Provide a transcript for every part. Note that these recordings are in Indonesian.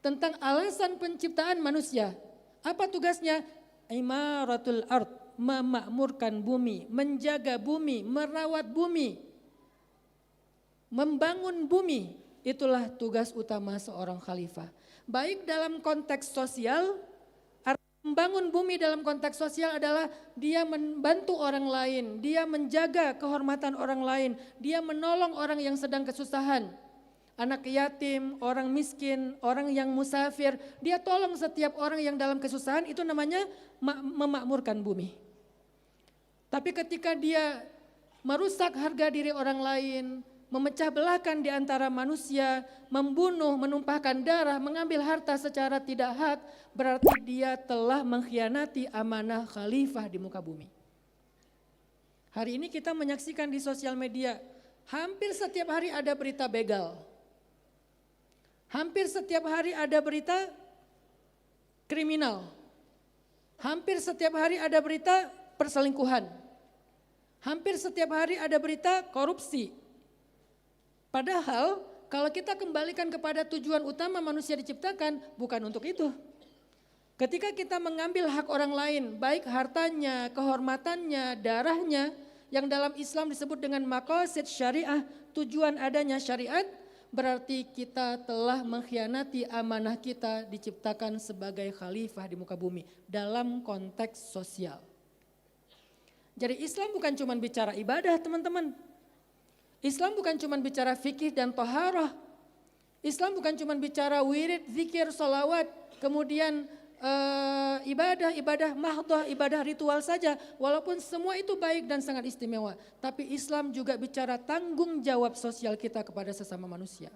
tentang alasan penciptaan manusia. Apa tugasnya? Imaratul ard, memakmurkan bumi, menjaga bumi, merawat bumi, membangun bumi. Itulah tugas utama seorang khalifah. Baik dalam konteks sosial, membangun bumi dalam konteks sosial adalah dia membantu orang lain, dia menjaga kehormatan orang lain, dia menolong orang yang sedang kesusahan. Anak yatim, orang miskin, orang yang musafir, dia tolong setiap orang yang dalam kesusahan, itu namanya memakmurkan bumi. Tapi ketika dia merusak harga diri orang lain, memecah belahkan di antara manusia, membunuh, menumpahkan darah, mengambil harta secara tidak hak, berarti dia telah mengkhianati amanah khalifah di muka bumi. Hari ini kita menyaksikan di sosial media, hampir setiap hari ada berita begal. Hampir setiap hari ada berita kriminal. Hampir setiap hari ada berita perselingkuhan. Hampir setiap hari ada berita korupsi. Padahal kalau kita kembalikan kepada tujuan utama manusia diciptakan, bukan untuk itu. Ketika kita mengambil hak orang lain, baik hartanya, kehormatannya, darahnya, yang dalam Islam disebut dengan maqasid syariah, tujuan adanya syariat, berarti kita telah mengkhianati amanah kita diciptakan sebagai khalifah di muka bumi dalam konteks sosial. Jadi Islam bukan cuma bicara ibadah, teman-teman. Islam bukan cuma bicara fikih dan toharah. Islam bukan cuma bicara wirid, zikir, salawat, kemudian ibadah mahdoh, ibadah ritual saja. Walaupun semua itu baik dan sangat istimewa. Tapi Islam juga bicara tanggung jawab sosial kita kepada sesama manusia.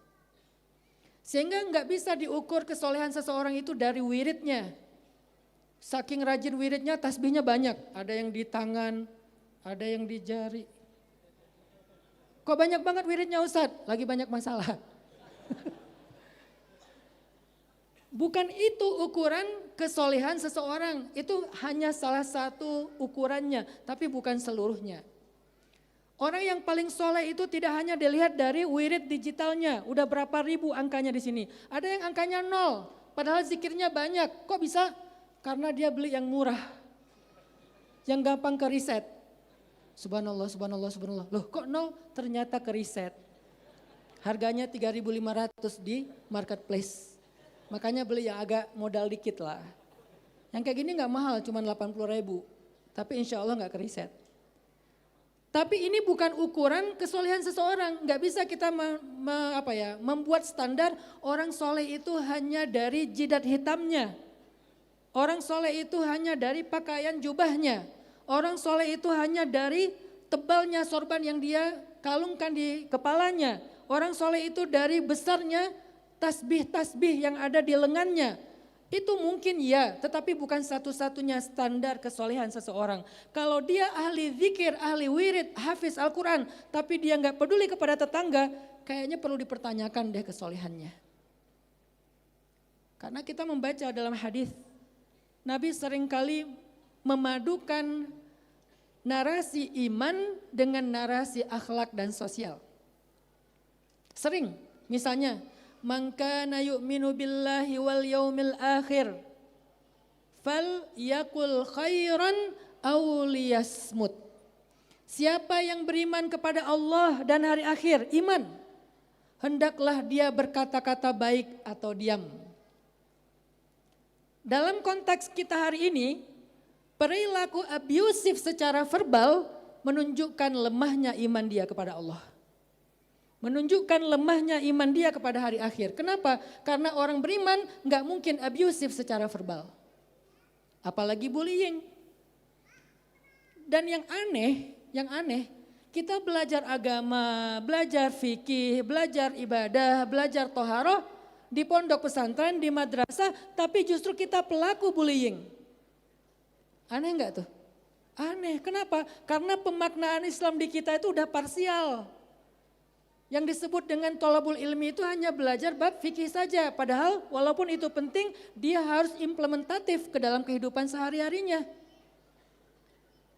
Sehingga nggak bisa diukur kesolehan seseorang itu dari wiridnya. Saking rajin wiridnya, tasbihnya banyak. Ada yang di tangan, ada yang di jari. Kok banyak banget wiridnya Ustadz? Lagi banyak masalah. Bukan itu ukuran kesolehan seseorang. Itu hanya salah satu ukurannya, tapi bukan seluruhnya. Orang yang paling soleh itu tidak hanya dilihat dari wirid digitalnya. Udah berapa ribu angkanya di sini. Ada yang angkanya 0, padahal zikirnya banyak. Kok bisa? Karena dia beli yang murah. Yang gampang ke riset. Subhanallah, subhanallah, subhanallah. Loh kok 0? Ternyata ke riset. Harganya 3.500 di marketplace. Makanya beli yang agak modal dikit lah. Yang kayak gini gak mahal, cuma 80.000. Tapi insya Allah gak ke riset. Tapi ini bukan ukuran kesolehan seseorang. Gak bisa kita membuat standar orang soleh itu hanya dari jidat hitamnya. Orang soleh itu hanya dari pakaian jubahnya. Orang soleh itu hanya dari tebalnya sorban yang dia kalungkan di kepalanya. Orang soleh itu dari besarnya tasbih-tasbih yang ada di lengannya. Itu mungkin ya, tetapi bukan satu-satunya standar kesolehan seseorang. Kalau dia ahli zikir, ahli wirid, hafiz Al-Quran, tapi dia nggak peduli kepada tetangga, kayaknya perlu dipertanyakan deh kesolehannya. Karena kita membaca dalam hadis, Nabi seringkali memadukan narasi iman dengan narasi akhlak dan sosial. Sering, misalnya, man kana yu'minu billahi wal yaumil akhir fal yakul khairan aw liyasmut. Siapa yang beriman kepada Allah dan hari akhir, iman, hendaklah dia berkata-kata baik atau diam. Dalam konteks kita hari ini, perilaku abusif secara verbal menunjukkan lemahnya iman dia kepada Allah. Menunjukkan lemahnya iman dia kepada hari akhir. Kenapa? Karena orang beriman gak mungkin abusif secara verbal. Apalagi bullying. Dan yang aneh, kita belajar agama, belajar fikih, belajar ibadah, belajar toharoh di pondok pesantren, di madrasah, tapi justru kita pelaku bullying. Aneh enggak tuh? Aneh, kenapa? Karena pemaknaan Islam di kita itu udah parsial. Yang disebut dengan thalabul ilmi itu hanya belajar bab fikih saja. Padahal walaupun itu penting, dia harus implementatif ke dalam kehidupan sehari-harinya.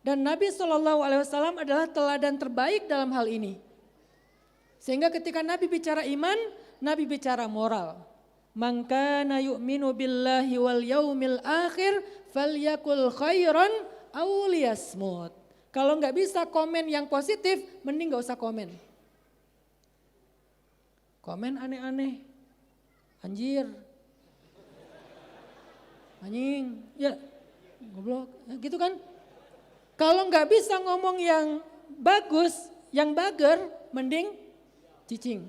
Dan Nabi SAW adalah teladan terbaik dalam hal ini. Sehingga ketika Nabi bicara iman, Nabi bicara moral. Man kana yu'minu billahi wal yaumil akhir falyakul khairan aw liyasmut. Kalau nggak bisa komen yang positif, mending nggak usah komen. Komen aneh-aneh, anjir, anjing, ya goblok, gitu kan. Kalau nggak bisa ngomong yang bagus, yang bager, mending cicing.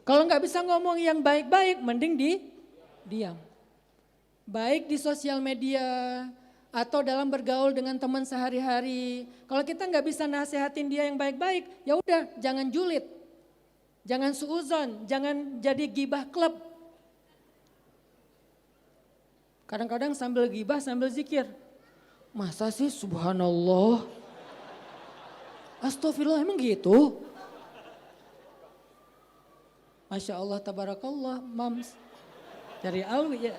Kalau nggak bisa ngomong yang baik-baik, mending diam. Baik di sosial media atau dalam bergaul dengan teman sehari-hari. Kalau kita nggak bisa nasehatin dia yang baik-baik, ya udah jangan julid, jangan suuzon, jangan jadi gibah klub. Kadang-kadang sambil gibah sambil zikir. Masa sih subhanallah? Astagfirullah, emang gitu? Masya Allah, tabarakallah, mams. Dari Alwi ya.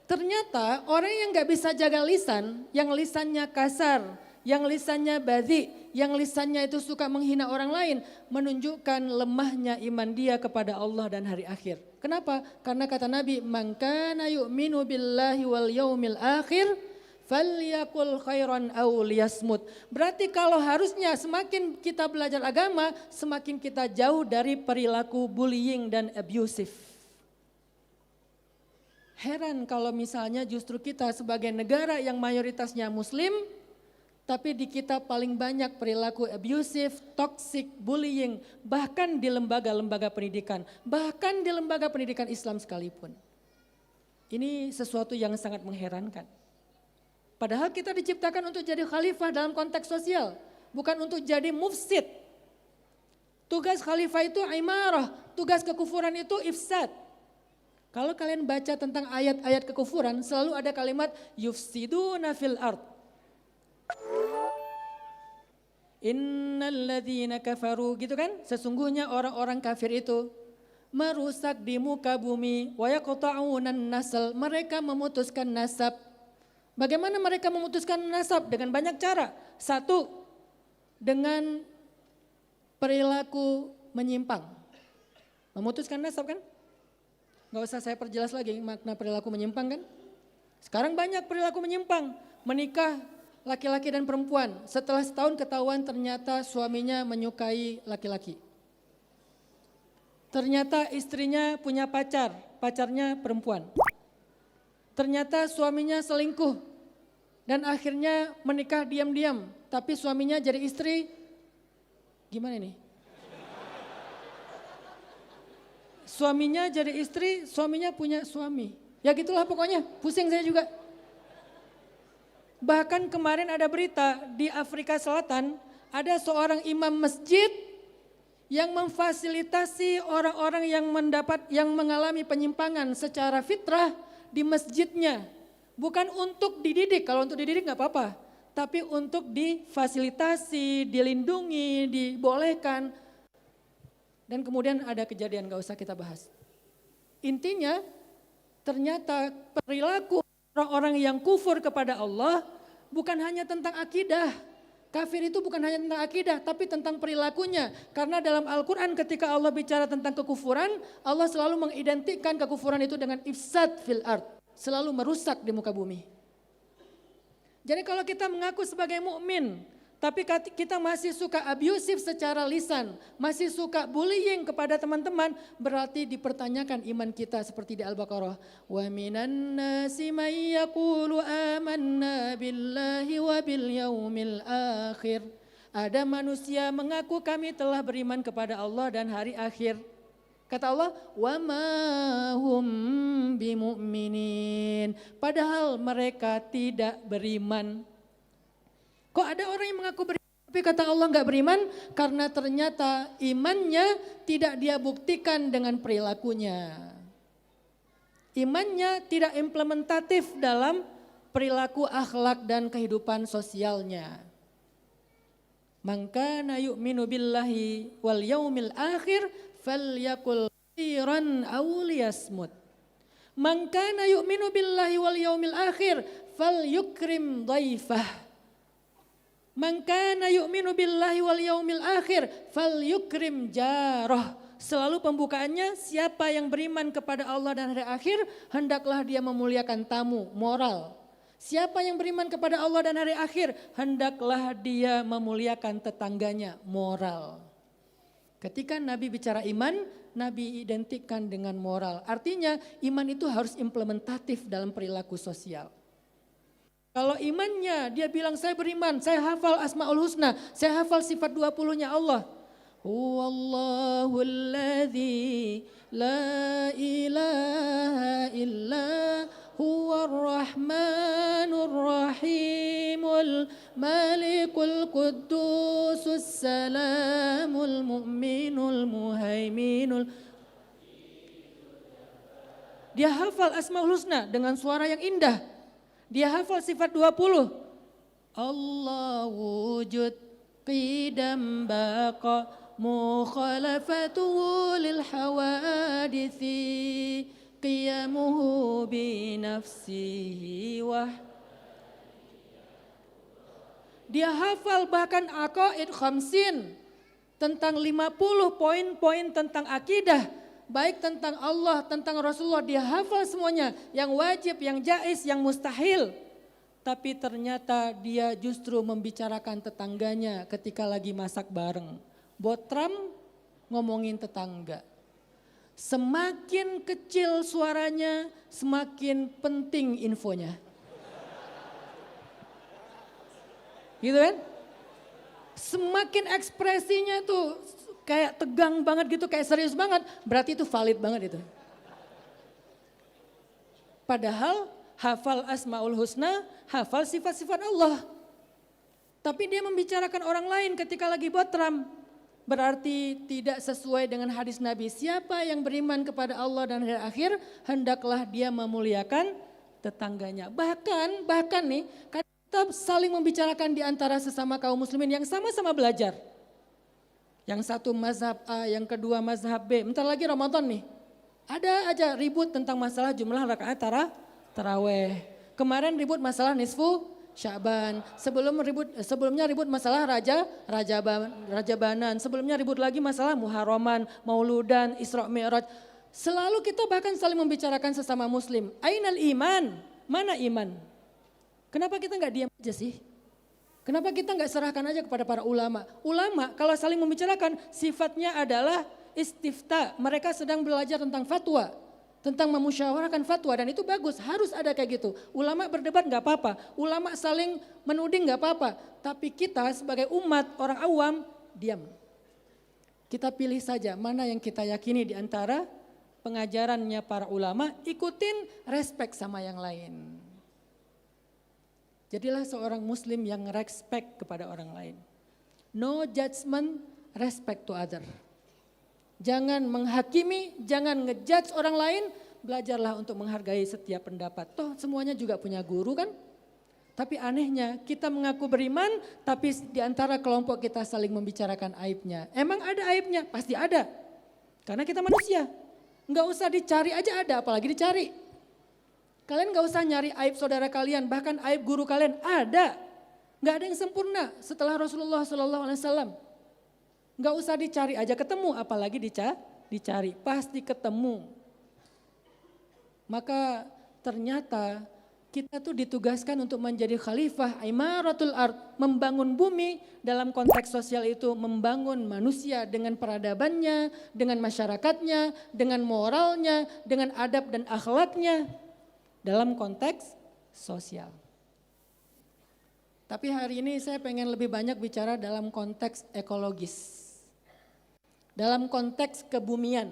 Ternyata orang yang gak bisa jaga lisan, yang lisannya kasar, yang lisannya badhi, yang lisannya itu suka menghina orang lain, menunjukkan lemahnya iman dia kepada Allah dan hari akhir. Kenapa? Karena kata Nabi, man kana yu'minu billahi wal yaumil akhir, falyakul khairan aw liyasmut. Berarti kalau harusnya semakin kita belajar agama, semakin kita jauh dari perilaku bullying dan abusive. Heran kalau misalnya justru kita sebagai negara yang mayoritasnya muslim, tapi di kita paling banyak perilaku abusive, toxic, bullying, bahkan di lembaga-lembaga pendidikan, bahkan di lembaga pendidikan Islam sekalipun. Ini sesuatu yang sangat mengherankan. Padahal kita diciptakan untuk jadi khalifah dalam konteks sosial, bukan untuk jadi mufsid. Tugas khalifah itu imarah, tugas kekufuran itu ifsad. Kalau kalian baca tentang ayat-ayat kekufuran, selalu ada kalimat yufsiduna fil ard. Innalladzina kafaru, gitu kan? Sesungguhnya orang-orang kafir itu merusak di muka bumi, wa yaqta'unan nasl, mereka memutuskan nasab. Bagaimana mereka memutuskan nasab? Dengan banyak cara. Satu, dengan perilaku menyimpang. Memutuskan nasab kan? Gak usah saya perjelas lagi makna perilaku menyimpang kan? Sekarang banyak perilaku menyimpang. Menikah laki-laki dan perempuan. Setelah setahun ketahuan ternyata suaminya menyukai laki-laki. Ternyata istrinya punya pacar, pacarnya perempuan. Ternyata suaminya selingkuh dan akhirnya menikah diam-diam. Tapi suaminya jadi istri, gimana ini? Suaminya jadi istri, suaminya punya suami. Ya gitulah pokoknya, pusing saya juga. Bahkan kemarin ada berita di Afrika Selatan, ada seorang imam masjid yang memfasilitasi orang-orang yang mengalami penyimpangan secara fitrah di masjidnya. Bukan untuk dididik, kalau untuk dididik nggak apa-apa. Tapi untuk difasilitasi, dilindungi, dibolehkan. Dan kemudian ada kejadian, gak usah kita bahas. Intinya ternyata perilaku orang-orang yang kufur kepada Allah bukan hanya tentang akidah. Kafir itu bukan hanya tentang akidah tapi tentang perilakunya. Karena dalam Al-Quran ketika Allah bicara tentang kekufuran, Allah selalu mengidentikan kekufuran itu dengan ifsad fil ard. Selalu merusak di muka bumi. Jadi kalau kita mengaku sebagai mukmin, tapi kita masih suka abusif secara lisan, masih suka bullying kepada teman-teman, berarti dipertanyakan iman kita seperti di Al-Baqarah. Wa minan nasi may yaqulu amanna billahi wa bil yaumil akhir. Ada manusia mengaku kami telah beriman kepada Allah dan hari akhir. Kata Allah, wa ma hum bimu'minin. Padahal mereka tidak beriman. Kok ada orang yang mengaku beriman tapi kata Allah enggak beriman? Karena ternyata imannya tidak dia buktikan dengan perilakunya. Imannya tidak implementatif dalam perilaku akhlak dan kehidupan sosialnya. Man kana yu'minu billahi wal yaumil akhir falyakul khairan aw liyasmut. Man kana yu'minu billahi wal yaumil akhir falyukrim dhaifah. Man kana yu'minu billahi wal yaumil akhir falyukrim jarah. Selalu pembukaannya, siapa yang beriman kepada Allah dan hari akhir, hendaklah dia memuliakan tamu, moral. Siapa yang beriman kepada Allah dan hari akhir, hendaklah dia memuliakan tetangganya, moral. Ketika Nabi bicara iman, Nabi identikkan dengan moral. Artinya iman itu harus implementatif dalam perilaku sosial. Kalau imannya dia bilang saya beriman, saya hafal Asmaul Husna, saya hafal sifat 20-nya Allah. Huwallahul ladzi la ilaha illa huwar rahmanur rahimul malikul quddusus salamul mu'minul muhaiminul. Dia hafal Asmaul Husna dengan suara yang indah. Dia hafal sifat 20. Allah wujud qidam baqa mukhalafatuhu lil hawadithi qiyamuhu bi nafsihi wah. Dia hafal bahkan aqaid khamsin, tentang 50 poin-poin tentang akidah. Baik tentang Allah, tentang Rasulullah, dia hafal semuanya. Yang wajib, yang jaiz, yang mustahil. Tapi ternyata dia justru membicarakan tetangganya ketika lagi masak bareng. Botram ngomongin tetangga. Semakin kecil suaranya, semakin penting infonya. Gitu kan? Semakin ekspresinya tuh kayak tegang banget gitu, kayak serius banget, berarti itu valid banget itu. Padahal hafal Asmaul Husna, hafal sifat-sifat Allah. Tapi dia membicarakan orang lain ketika lagi botram. Berarti tidak sesuai dengan hadis Nabi. Siapa yang beriman kepada Allah dan hari akhir, hendaklah dia memuliakan tetangganya. Bahkan nih, kita saling membicarakan di antara sesama kaum muslimin yang sama-sama belajar. Yang satu mazhab A, yang kedua mazhab B. Bentar lagi Ramadan nih. Ada aja ribut tentang masalah jumlah rakaat taraweh. Kemarin ribut masalah nisfu Sya'ban. Sebelumnya ribut masalah Rajabanan. Sebelumnya ribut lagi masalah Muharraman, Mauludan, Isra Mi'raj. Selalu kita bahkan saling membicarakan sesama muslim. Ainal iman? Mana iman? Kenapa kita nggak diam aja sih? Kenapa kita nggak serahkan aja kepada para ulama? Ulama kalau saling membicarakan sifatnya adalah istifta. Mereka sedang belajar tentang fatwa, tentang memusyawarahkan fatwa dan itu bagus, harus ada kayak gitu. Ulama berdebat nggak apa-apa, ulama saling menuding nggak apa-apa. Tapi kita sebagai umat orang awam diam. Kita pilih saja mana yang kita yakini di antara pengajarannya para ulama, ikutin, respect sama yang lain. Jadilah seorang muslim yang respect kepada orang lain. No judgment, respect to other. Jangan menghakimi, jangan ngejudge orang lain, belajarlah untuk menghargai setiap pendapat. Toh semuanya juga punya guru kan? Tapi anehnya kita mengaku beriman, tapi di antara kelompok kita saling membicarakan aibnya. Emang ada aibnya? Pasti ada. Karena kita manusia. Nggak usah dicari aja ada, apalagi dicari. Kalian gak usah nyari aib saudara kalian, bahkan aib guru kalian ada. Gak ada yang sempurna setelah Rasulullah SAW. Gak usah dicari aja ketemu, apalagi dicari, pasti ketemu. Maka ternyata kita tuh ditugaskan untuk menjadi khalifah imaratul ard, membangun bumi. Dalam konteks sosial itu membangun manusia dengan peradabannya, dengan masyarakatnya, dengan moralnya, dengan adab dan akhlaknya. Dalam konteks sosial. Tapi hari ini saya pengen lebih banyak bicara dalam konteks ekologis. Dalam konteks kebumian.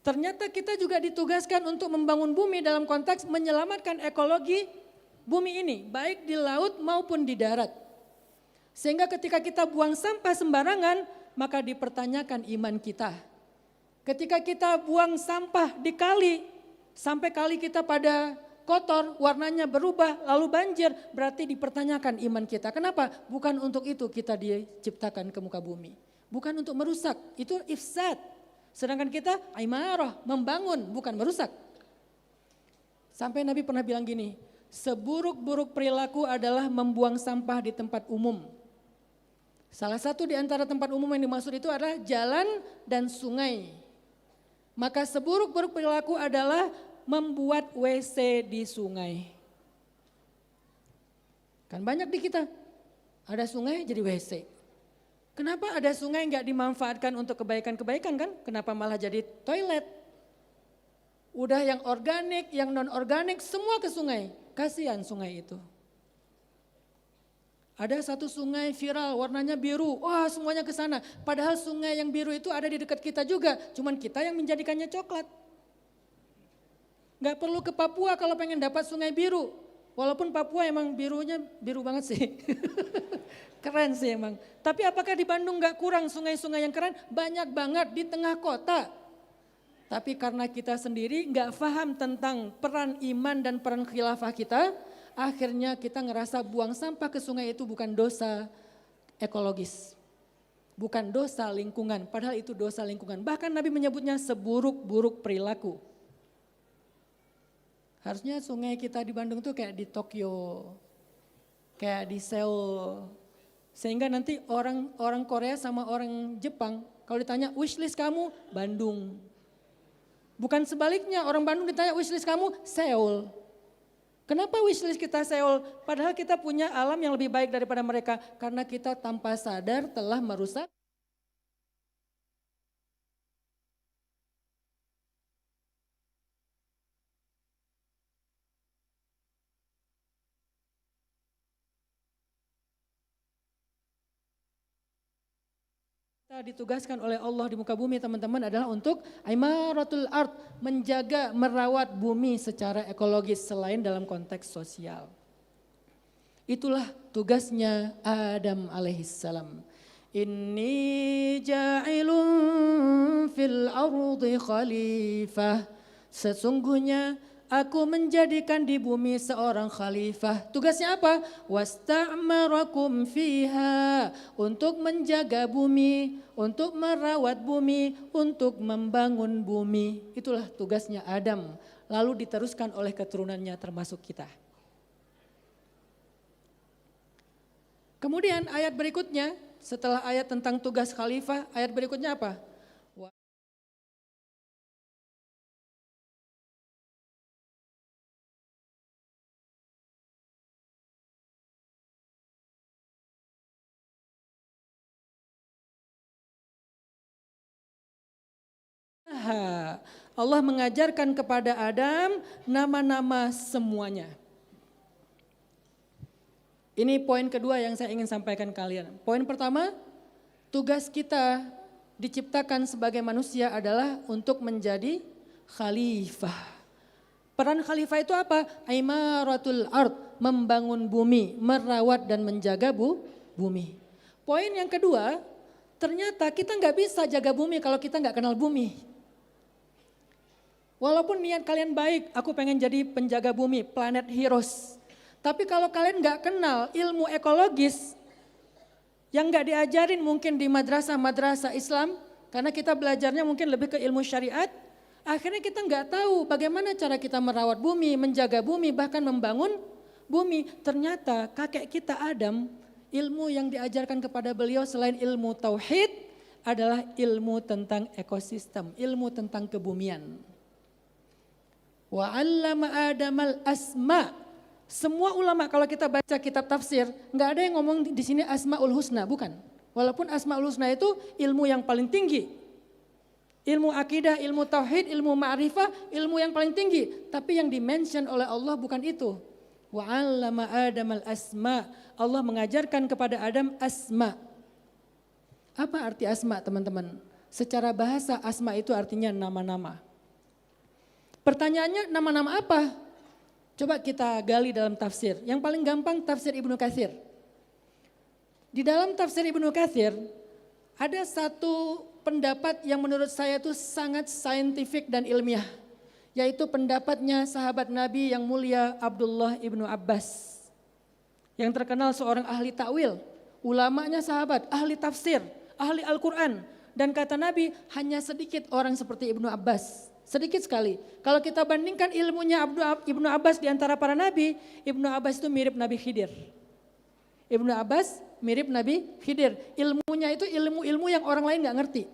Ternyata kita juga ditugaskan untuk membangun bumi dalam konteks menyelamatkan ekologi bumi ini. Baik di laut maupun di darat. Sehingga ketika kita buang sampah sembarangan, maka dipertanyakan iman kita. Ketika kita buang sampah di kali, sampai kali kita pada kotor, warnanya berubah, lalu banjir, berarti dipertanyakan iman kita. Kenapa? Bukan untuk itu kita diciptakan ke muka bumi. Bukan untuk merusak, itu ifsad. Sedangkan kita imarah, membangun, bukan merusak. Sampai Nabi pernah bilang gini, seburuk-buruk perilaku adalah membuang sampah di tempat umum. Salah satu di antara tempat umum yang dimaksud itu adalah jalan dan sungai. Maka seburuk-buruk perilaku adalah membuat WC di sungai. Kan banyak di kita, ada sungai jadi WC. Kenapa ada sungai nggak dimanfaatkan untuk kebaikan-kebaikan kan? Kenapa malah jadi toilet? Udah yang organik, yang non-organik semua ke sungai. Kasihan sungai itu. Ada satu sungai viral warnanya biru, wah semuanya ke sana. Padahal sungai yang biru itu ada di dekat kita juga, cuman kita yang menjadikannya coklat. Gak perlu ke Papua kalau pengen dapat sungai biru. Walaupun Papua emang birunya biru banget sih. Keren sih emang. Tapi apakah di Bandung gak kurang sungai-sungai yang keren? Banyak banget di tengah kota. Tapi karena kita sendiri gak paham tentang peran iman dan peran khilafah kita, akhirnya kita ngerasa buang sampah ke sungai itu bukan dosa ekologis. Bukan dosa lingkungan, padahal itu dosa lingkungan. Bahkan Nabi menyebutnya seburuk-buruk perilaku. Harusnya sungai kita di Bandung tuh kayak di Tokyo, kayak di Seoul. Sehingga nanti orang Korea sama orang Jepang, kalau ditanya wishlist kamu, Bandung. Bukan sebaliknya, orang Bandung ditanya wishlist kamu, Seoul. Kenapa wishlist kita Seoul? Padahal kita punya alam yang lebih baik daripada mereka. Karena kita tanpa sadar telah merusak. Kita ditugaskan oleh Allah di muka bumi teman-teman adalah untuk imaratul ard, menjaga, merawat bumi secara ekologis selain dalam konteks sosial. Itulah tugasnya Adam alaihissalam. Inni ja'ilun fil ardi khalifah. Sesungguhnya aku menjadikan di bumi seorang khalifah. Tugasnya apa? Wasta'marakum fiha. Untuk menjaga bumi, untuk merawat bumi, untuk membangun bumi. Itulah tugasnya Adam. Lalu diteruskan oleh keturunannya termasuk kita. Kemudian ayat berikutnya, setelah ayat tentang tugas khalifah, ayat berikutnya apa? Allah mengajarkan kepada Adam nama-nama semuanya. Ini poin kedua yang saya ingin sampaikan kalian. Poin pertama, tugas kita diciptakan sebagai manusia adalah untuk menjadi khalifah. Peran khalifah itu apa? Imaratul ard, membangun bumi, merawat dan menjaga bumi. Poin yang kedua, ternyata kita nggak bisa jaga bumi kalau kita nggak kenal bumi. Walaupun niat kalian baik, aku pengen jadi penjaga bumi, planet heroes. Tapi kalau kalian nggak kenal ilmu ekologis, yang nggak diajarin mungkin di madrasah-madrasah Islam, karena kita belajarnya mungkin lebih ke ilmu syariat, akhirnya kita nggak tahu bagaimana cara kita merawat bumi, menjaga bumi, bahkan membangun bumi. Ternyata kakek kita Adam, ilmu yang diajarkan kepada beliau selain ilmu tauhid adalah ilmu tentang ekosistem, ilmu tentang kebumian. Wa 'allama Adamal asma'. Semua ulama kalau kita baca kitab tafsir, nggak ada yang ngomong di sini Asmaul Husna, bukan. Walaupun Asmaul Husna itu ilmu yang paling tinggi. Ilmu akidah, ilmu tauhid, ilmu ma'rifah, ilmu yang paling tinggi. Tapi yang dimention oleh Allah bukan itu. Wa 'allama Adamal asma'. Allah mengajarkan kepada Adam asma'. Apa arti asma' teman-teman? Secara bahasa asma' itu artinya nama-nama. Pertanyaannya nama-nama apa? Coba kita gali dalam tafsir. Yang paling gampang tafsir Ibnu Katsir. Di dalam tafsir Ibnu Katsir ada satu pendapat yang menurut saya itu sangat saintifik dan ilmiah. Yaitu pendapatnya sahabat Nabi yang mulia Abdullah ibnu Abbas. Yang terkenal seorang ahli takwil. Ulamanya sahabat, ahli tafsir, ahli Al-Quran. Dan kata Nabi hanya sedikit orang seperti Ibnu Abbas. Sedikit sekali. Kalau kita bandingkan ilmunya Ibnu Abbas di antara para nabi, Ibnu Abbas itu mirip Nabi Khidir. Ibnu Abbas mirip Nabi Khidir. Ilmunya itu ilmu-ilmu yang orang lain nggak ngerti.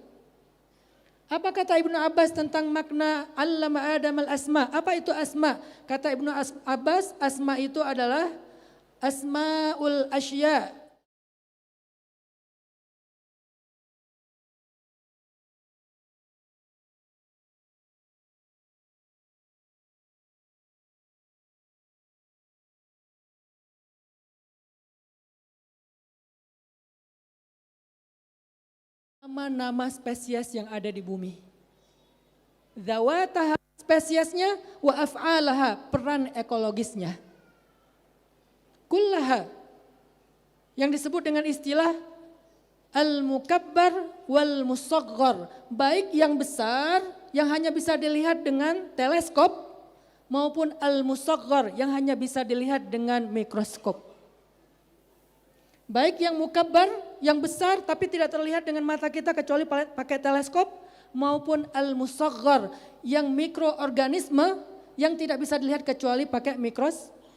Apa kata Ibnu Abbas tentang makna allama Adam al-asma? Apa itu asma? Kata Ibnu Abbas, asma itu adalah asmaul asya. Nama-nama spesies yang ada di bumi. Zawataha spesiesnya wa af'alaha peran ekologisnya. Kullaha yang disebut dengan istilah al-mukabbar wal musaghar, baik yang besar yang hanya bisa dilihat dengan teleskop maupun al-musaghar yang hanya bisa dilihat dengan mikroskop. Baik yang mukabbar, yang besar tapi tidak terlihat dengan mata kita kecuali pakai teleskop, maupun al-musaghar yang mikroorganisme yang tidak bisa dilihat kecuali pakai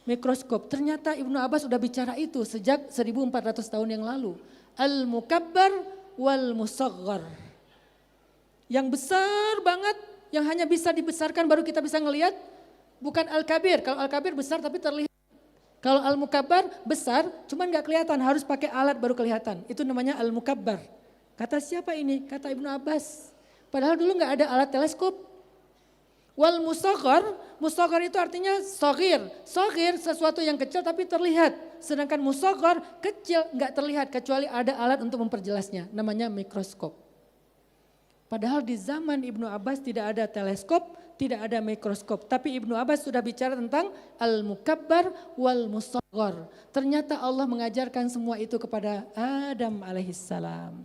mikroskop. Ternyata Ibnu Abbas sudah bicara itu sejak 1400 tahun yang lalu. Al-mukabbar wal musaghar. Yang besar banget, yang hanya bisa dibesarkan baru kita bisa ngelihat, bukan al-kabir. Kalau al-kabir besar tapi terlihat. Kalau al-mukabbar besar, cuman nggak kelihatan, harus pakai alat baru kelihatan. Itu namanya al-mukabbar. Kata siapa ini? Kata Ibnu Abbas. Padahal dulu nggak ada alat teleskop. Wal musaghar, musaghar itu artinya shaghir. Shaghir sesuatu yang kecil tapi terlihat. Sedangkan musaghar kecil nggak terlihat kecuali ada alat untuk memperjelasnya. Namanya mikroskop. Padahal di zaman Ibnu Abbas tidak ada teleskop, tidak ada mikroskop. Tapi Ibnu Abbas sudah bicara tentang al-mukabbar wal musaghar. Ternyata Allah mengajarkan semua itu kepada Adam alaihissalam.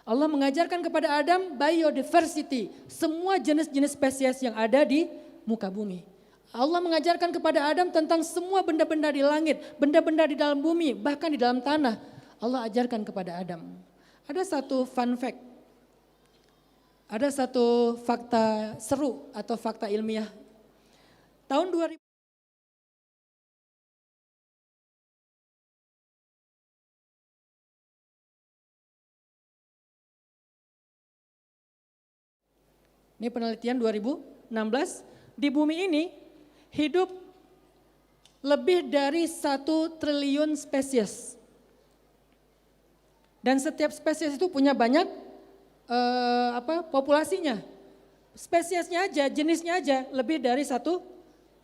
Allah mengajarkan kepada Adam biodiversity, semua jenis-jenis spesies yang ada di muka bumi. Allah mengajarkan kepada Adam tentang semua benda-benda di langit, benda-benda di dalam bumi, bahkan di dalam tanah. Allah ajarkan kepada Adam. Ada satu fun fact. Ada satu fakta seru atau fakta ilmiah. Tahun 2000 ini penelitian 2016, di bumi ini hidup lebih dari 1 triliun spesies. Dan setiap spesies itu punya banyak populasinya. Spesiesnya aja, jenisnya aja lebih dari 1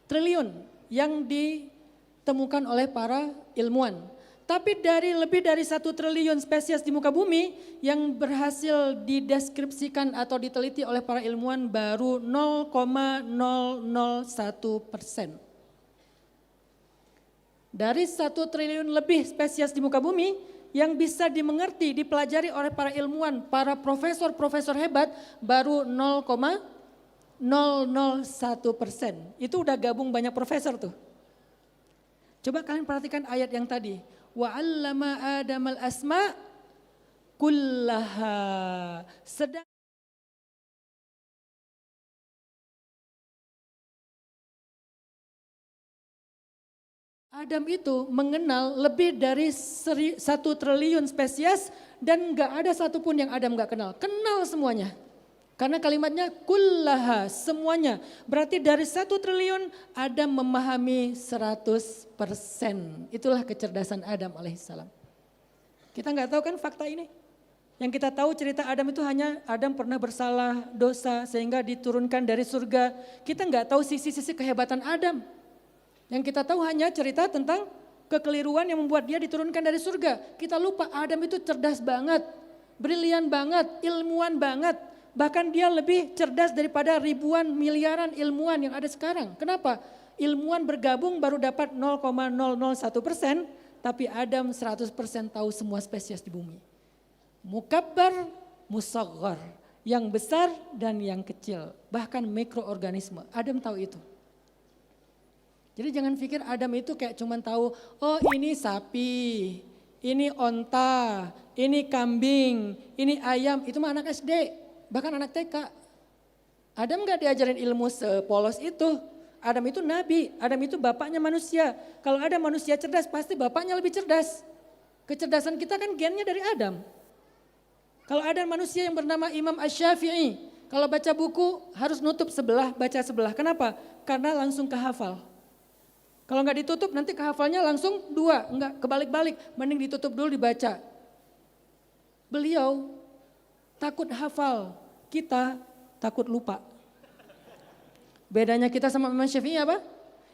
triliun yang ditemukan oleh para ilmuwan. Tapi dari lebih dari 1 triliun spesies di muka bumi yang berhasil dideskripsikan atau diteliti oleh para ilmuwan baru 0,001%. Dari 1 triliun lebih spesies di muka bumi yang bisa dimengerti, dipelajari oleh para ilmuwan, para profesor-profesor hebat baru 0,001%. Itu udah gabung banyak profesor tuh. Coba kalian perhatikan ayat yang tadi. Wa 'allama Adamal asma kullaha. Adam itu mengenal lebih dari 1 triliun spesies dan gak ada satupun yang Adam gak kenal. Kenal semuanya. Karena kalimatnya kullaha, semuanya. Berarti dari 1 triliun Adam memahami 100%. Itulah kecerdasan Adam alaihissalam. Kita gak tahu kan fakta ini? Yang kita tahu cerita Adam itu hanya Adam pernah bersalah, dosa sehingga diturunkan dari surga. Kita gak tahu sisi-sisi kehebatan Adam. Yang kita tahu hanya cerita tentang kekeliruan yang membuat dia diturunkan dari surga. Kita lupa Adam itu cerdas banget, brilian banget, ilmuwan banget. Bahkan dia lebih cerdas daripada ribuan miliaran ilmuwan yang ada sekarang. Kenapa? Ilmuwan bergabung baru dapat 0,001%, tapi Adam 100% tahu semua spesies di bumi. Mukabbar, musaghar, yang besar dan yang kecil, bahkan mikroorganisme. Adam tahu itu. Jadi jangan pikir Adam itu kayak cuman tahu, oh ini sapi, ini onta, ini kambing, ini ayam, itu mah anak SD, bahkan anak TK. Adam gak diajarin ilmu sepolos itu. Adam itu nabi, Adam itu bapaknya manusia. Kalau ada manusia cerdas pasti bapaknya lebih cerdas. Kecerdasan kita kan gennya dari Adam. Kalau ada manusia yang bernama Imam Asy-Syafi'i, kalau baca buku harus nutup sebelah, baca sebelah. Kenapa? Karena langsung kehafal. Kalau nggak ditutup nanti kehafalnya langsung dua, enggak kebalik-balik, mending ditutup dulu dibaca. Beliau takut hafal, kita takut lupa. Bedanya kita sama Imam Syafi'i apa?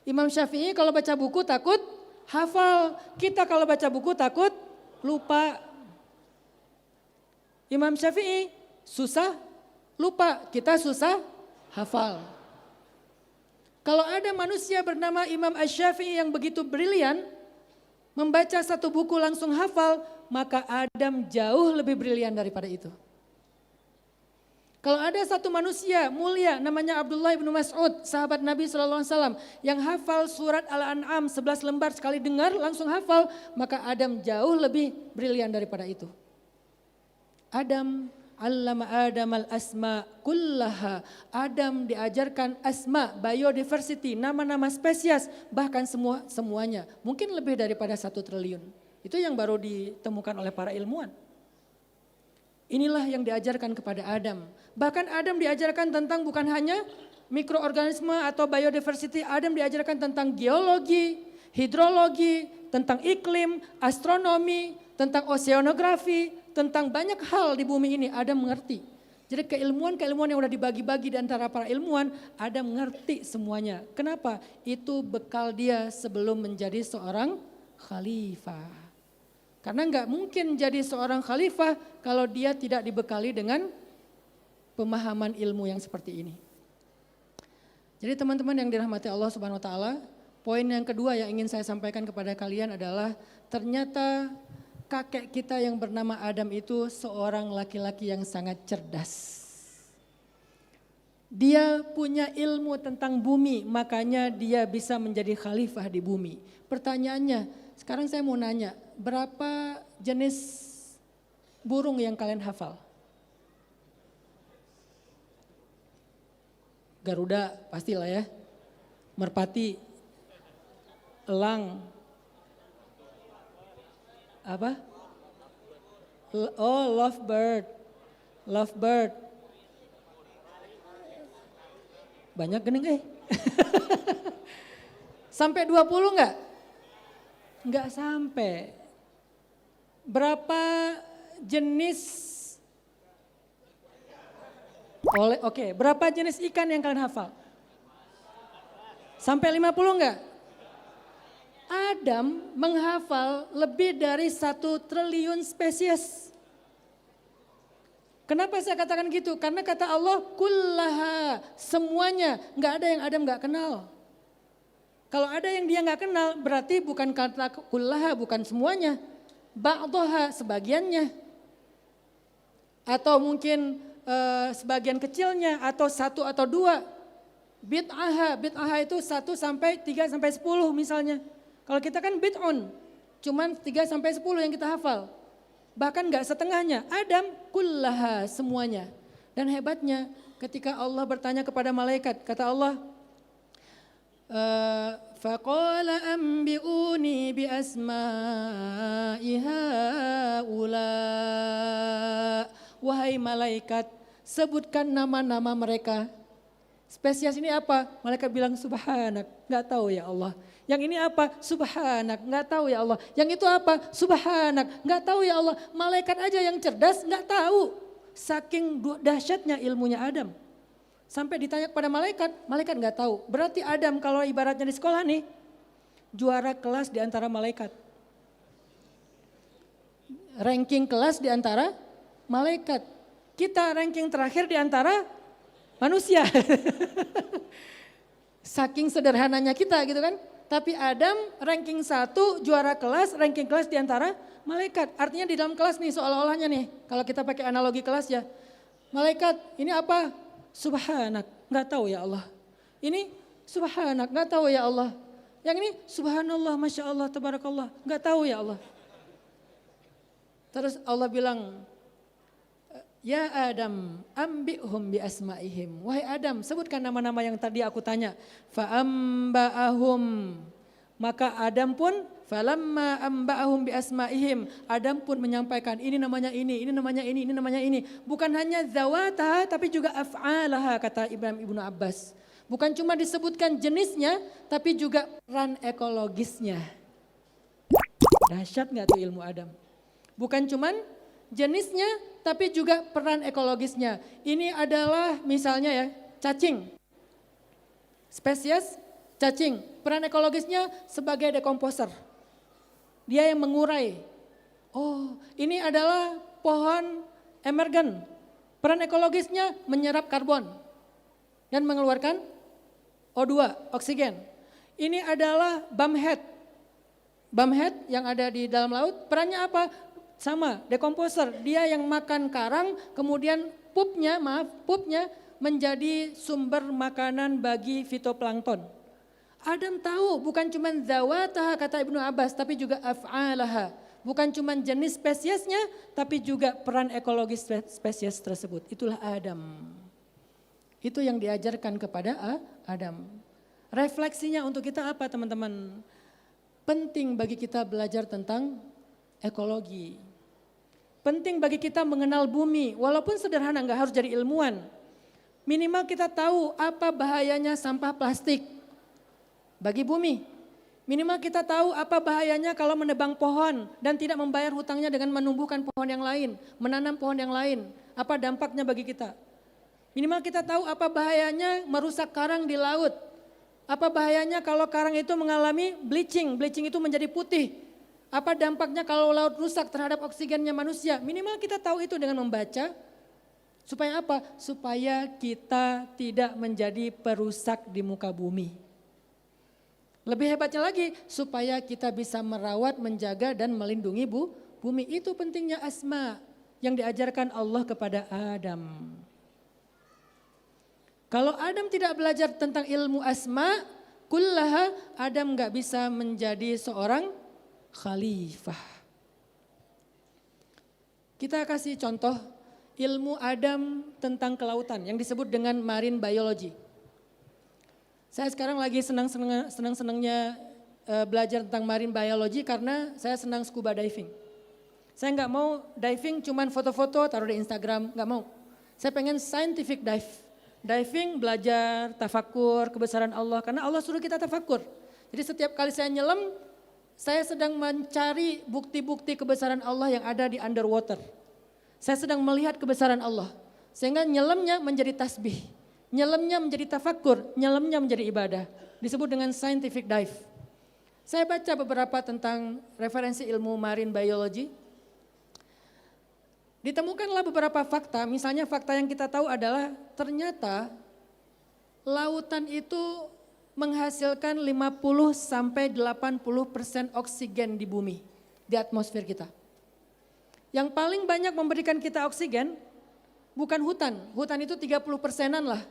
Imam Syafi'i kalau baca buku takut hafal, kita kalau baca buku takut lupa. Imam Syafi'i susah lupa, kita susah hafal. Kalau ada manusia bernama Imam Asy-Syafi'i yang begitu brilian, membaca satu buku langsung hafal, maka Adam jauh lebih brilian daripada itu. Kalau ada satu manusia mulia namanya Abdullah bin Mas'ud, sahabat Nabi SAW, yang hafal surat Al-An'am 11 lembar sekali dengar langsung hafal, maka Adam jauh lebih brilian daripada itu. Allama Adam al-asma kullaha. Adam diajarkan asma, biodiversity, nama-nama spesies, bahkan semuanya. Mungkin lebih daripada 1 triliun. Itu yang baru ditemukan oleh para ilmuwan. Inilah yang diajarkan kepada Adam. Bahkan Adam diajarkan tentang bukan hanya mikroorganisme atau biodiversity, Adam diajarkan tentang geologi, hidrologi, tentang iklim, astronomi, tentang oceanografi, tentang banyak hal di bumi ini Adam mengerti. Jadi keilmuan-keilmuan yang sudah dibagi-bagi di antara para ilmuwan, Adam mengerti semuanya. Kenapa? Itu bekal dia sebelum menjadi seorang khalifah. Karena enggak mungkin jadi seorang khalifah kalau dia tidak dibekali dengan pemahaman ilmu yang seperti ini. Jadi teman-teman yang dirahmati Allah Subhanahu wa taala, poin yang kedua yang ingin saya sampaikan kepada kalian adalah ternyata kakek kita yang bernama Adam itu seorang laki-laki yang sangat cerdas. Dia punya ilmu tentang bumi, makanya dia bisa menjadi khalifah di bumi. Pertanyaannya, sekarang saya mau nanya, berapa jenis burung yang kalian hafal? Garuda pastilah ya, merpati, elang, apa? Oh, lovebird. Banyak gening Sampai 20 enggak? Enggak sampai. Berapa jenis berapa jenis ikan yang kalian hafal? Sampai 50 enggak? Adam menghafal lebih dari 1 triliun spesies. Kenapa saya katakan gitu? Karena kata Allah, kullaha, semuanya. Enggak ada yang Adam enggak kenal. Kalau ada yang dia enggak kenal, berarti bukan kata kullaha, bukan semuanya. Ba'daha, sebagiannya. Atau mungkin sebagian kecilnya, atau 1 atau 2. Bid'aha itu 1 sampai 3 sampai 10 misalnya. Kalau kita kan bid'un, cuman 3 sampai 10 yang kita hafal. Bahkan enggak setengahnya, Adam kullaha, semuanya. Dan hebatnya ketika Allah bertanya kepada malaikat, kata Allah, faqala ambi'uni bi asma'i haula. Wahai malaikat, sebutkan nama-nama mereka. Spesies ini apa? Malaikat bilang subhanak, enggak tahu ya Allah. Yang ini apa? Subhanak, enggak tahu ya Allah. Yang itu apa? Subhanak, enggak tahu ya Allah. Malaikat aja yang cerdas enggak tahu. Saking dahsyatnya ilmunya Adam. Sampai ditanya kepada malaikat, malaikat enggak tahu. Berarti Adam kalau ibaratnya di sekolah nih, juara kelas di antara malaikat. Ranking kelas di antara malaikat. Kita ranking terakhir di antara manusia. Saking sederhananya kita gitu kan. Tapi Adam ranking 1, juara kelas, ranking kelas di antara malaikat. Artinya di dalam kelas nih seolah-olahnya nih, kalau kita pakai analogi kelas ya. Malaikat, ini apa? Subhanak, enggak tahu ya Allah. Ini subhanak, enggak tahu ya Allah. Yang ini subhanallah, masya Allah, tabarakallah, enggak tahu ya Allah. Terus Allah bilang, ya Adam, ambi'hum bi asma'ihim. Wahai Adam, sebutkan nama-nama yang tadi aku tanya. Fa'amba'ahum, Maka Adam pun falamma amba'ahum bi asma'ihim. Adam pun menyampaikan ini namanya ini namanya ini namanya ini. Bukan hanya zawataha tapi juga af'alaha kata Ibnu Abbas. Bukan cuma disebutkan jenisnya tapi juga peran ekologisnya. Dahsyat nggak tuh ilmu Adam? Bukan cuman jenisnya tapi juga peran ekologisnya. Ini adalah misalnya ya cacing. Spesies cacing. Peran ekologisnya sebagai dekomposer. Dia yang mengurai. Oh, ini adalah pohon emergen. Peran ekologisnya menyerap karbon dan mengeluarkan O2, oksigen. Ini adalah bumhead. Bumhead yang ada di dalam laut, perannya apa? Sama, dekomposer. Dia yang makan karang, kemudian pupnya menjadi sumber makanan bagi fitoplankton. Adam tahu bukan cuma zawataha kata Ibnu Abbas, tapi juga af'alaha. Bukan cuma jenis spesiesnya, tapi juga peran ekologis spesies tersebut. Itulah Adam. Itu yang diajarkan kepada Adam. Refleksinya untuk kita apa teman-teman? Penting bagi kita belajar tentang ekologi. Penting bagi kita mengenal bumi, walaupun sederhana nggak harus jadi ilmuwan. Minimal kita tahu apa bahayanya sampah plastik bagi bumi. Minimal kita tahu apa bahayanya kalau menebang pohon dan tidak membayar hutangnya dengan menumbuhkan pohon yang lain, menanam pohon yang lain. Apa dampaknya bagi kita? Minimal kita tahu apa bahayanya merusak karang di laut. Apa bahayanya kalau karang itu mengalami bleaching itu menjadi putih. Apa dampaknya kalau laut rusak terhadap oksigennya manusia? Minimal kita tahu itu dengan membaca. Supaya apa? Supaya kita tidak menjadi perusak di muka bumi. Lebih hebatnya lagi, supaya kita bisa merawat, menjaga dan melindungi bumi. Itu pentingnya asma yang diajarkan Allah kepada Adam. Kalau Adam tidak belajar tentang ilmu asma, kullaha, Adam gak bisa menjadi seorang khalifah. Kita kasih contoh ilmu Adam tentang kelautan yang disebut dengan marine biology. Saya sekarang lagi senang-senangnya belajar tentang marine biology karena saya senang scuba diving. Saya gak mau diving cuman foto-foto taruh di Instagram, gak mau. Saya pengen scientific dive. Diving, belajar, tafakur, kebesaran Allah. Karena Allah suruh kita tafakur. Jadi setiap kali saya nyelam, saya sedang mencari bukti-bukti kebesaran Allah yang ada di underwater. Saya sedang melihat kebesaran Allah. Sehingga nyelamnya menjadi tasbih. Nyelamnya menjadi tafakur, nyelamnya menjadi ibadah. Disebut dengan scientific dive. Saya baca beberapa tentang referensi ilmu marine biology. Ditemukanlah beberapa fakta, misalnya fakta yang kita tahu adalah ternyata lautan itu menghasilkan 50-80% oksigen di bumi, di atmosfer kita. Yang paling banyak memberikan kita oksigen bukan hutan, hutan itu 30%-an lah.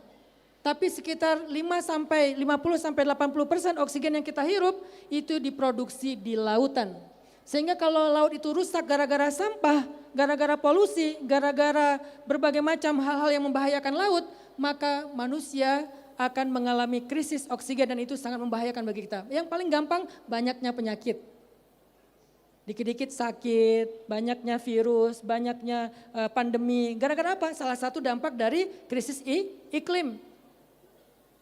Tapi sekitar 50-80% oksigen yang kita hirup itu diproduksi di lautan. Sehingga kalau laut itu rusak gara-gara sampah, gara-gara polusi, gara-gara berbagai macam hal-hal yang membahayakan laut, maka manusia akan mengalami krisis oksigen dan itu sangat membahayakan bagi kita. Yang paling gampang banyaknya penyakit. Dikit-dikit sakit, banyaknya virus, banyaknya pandemi. Gara-gara apa? Salah satu dampak dari krisis iklim.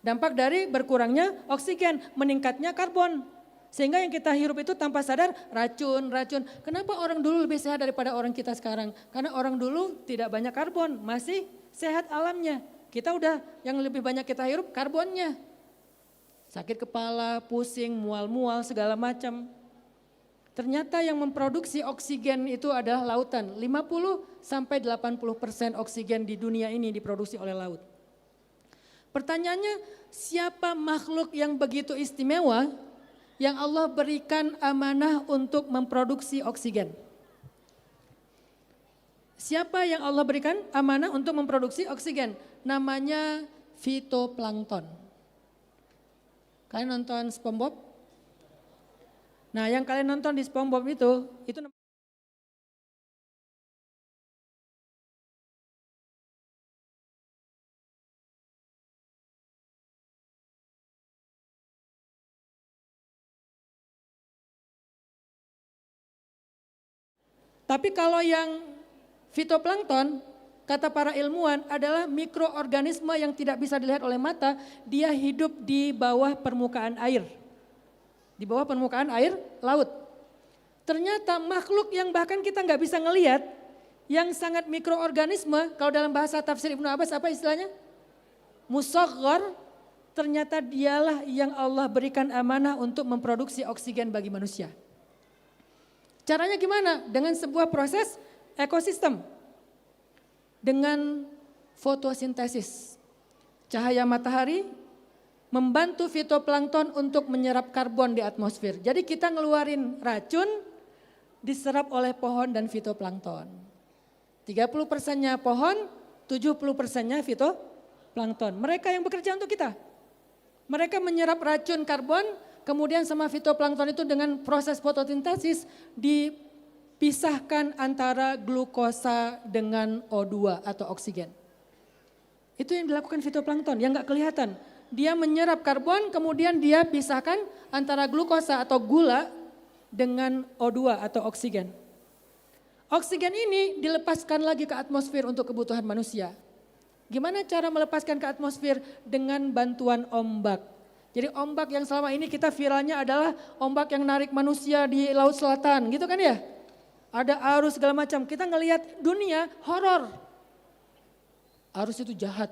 Dampak dari berkurangnya oksigen, meningkatnya karbon. Sehingga yang kita hirup itu tanpa sadar racun. Kenapa orang dulu lebih sehat daripada orang kita sekarang? Karena orang dulu tidak banyak karbon, masih sehat alamnya. Kita udah yang lebih banyak kita hirup karbonnya. Sakit kepala, pusing, mual-mual segala macam. Ternyata yang memproduksi oksigen itu adalah lautan. 50-80% oksigen di dunia ini diproduksi oleh laut. Pertanyaannya, siapa makhluk yang begitu istimewa yang Allah berikan amanah untuk memproduksi oksigen? Siapa yang Allah berikan amanah untuk memproduksi oksigen? Namanya fitoplankton. Kalian nonton SpongeBob? Nah, yang kalian nonton di SpongeBob itu Tapi kalau yang fitoplankton, kata para ilmuwan adalah mikroorganisme yang tidak bisa dilihat oleh mata, dia hidup di bawah permukaan air. Di bawah permukaan air laut. Ternyata makhluk yang bahkan kita nggak bisa ngelihat, yang sangat mikroorganisme, kalau dalam bahasa tafsir Ibnu Abbas apa istilahnya? Musaghar, ternyata dialah yang Allah berikan amanah untuk memproduksi oksigen bagi manusia. Caranya gimana? Dengan sebuah proses ekosistem. Dengan fotosintesis. Cahaya matahari membantu fitoplankton untuk menyerap karbon di atmosfer. Jadi kita ngeluarin racun diserap oleh pohon dan fitoplankton. 30%-nya pohon, 70%-nya fitoplankton. Mereka yang bekerja untuk kita. Mereka menyerap racun karbon, kemudian sama fitoplankton itu dengan proses fotosintesis dipisahkan antara glukosa dengan O2 atau oksigen. Itu yang dilakukan fitoplankton yang gak kelihatan. Dia menyerap karbon kemudian dia pisahkan antara glukosa atau gula dengan O2 atau oksigen. Oksigen ini dilepaskan lagi ke atmosfer untuk kebutuhan manusia. Gimana cara melepaskan ke atmosfer? Dengan bantuan ombak. Jadi ombak yang selama ini kita viralnya adalah ombak yang narik manusia di Laut Selatan gitu kan ya. Ada arus segala macam, kita ngelihat dunia horor. Arus itu jahat,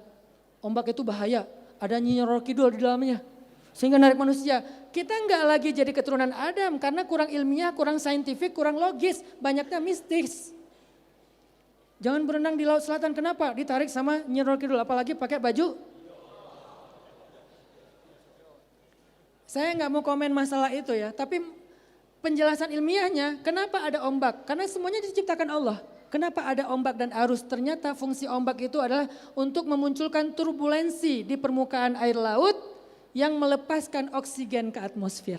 ombak itu bahaya, ada Nyi Roro Kidul di dalamnya. Sehingga narik manusia. Kita nggak lagi jadi keturunan Adam karena kurang ilmiah, kurang saintifik, kurang logis, banyaknya mistis. Jangan berenang di Laut Selatan, kenapa? Ditarik sama Nyi Roro Kidul, apalagi pakai baju. Saya nggak mau komen masalah itu ya, tapi penjelasan ilmiahnya kenapa ada ombak? Karena semuanya diciptakan Allah. Kenapa ada ombak dan arus? Ternyata fungsi ombak itu adalah untuk memunculkan turbulensi di permukaan air laut yang melepaskan oksigen ke atmosfer.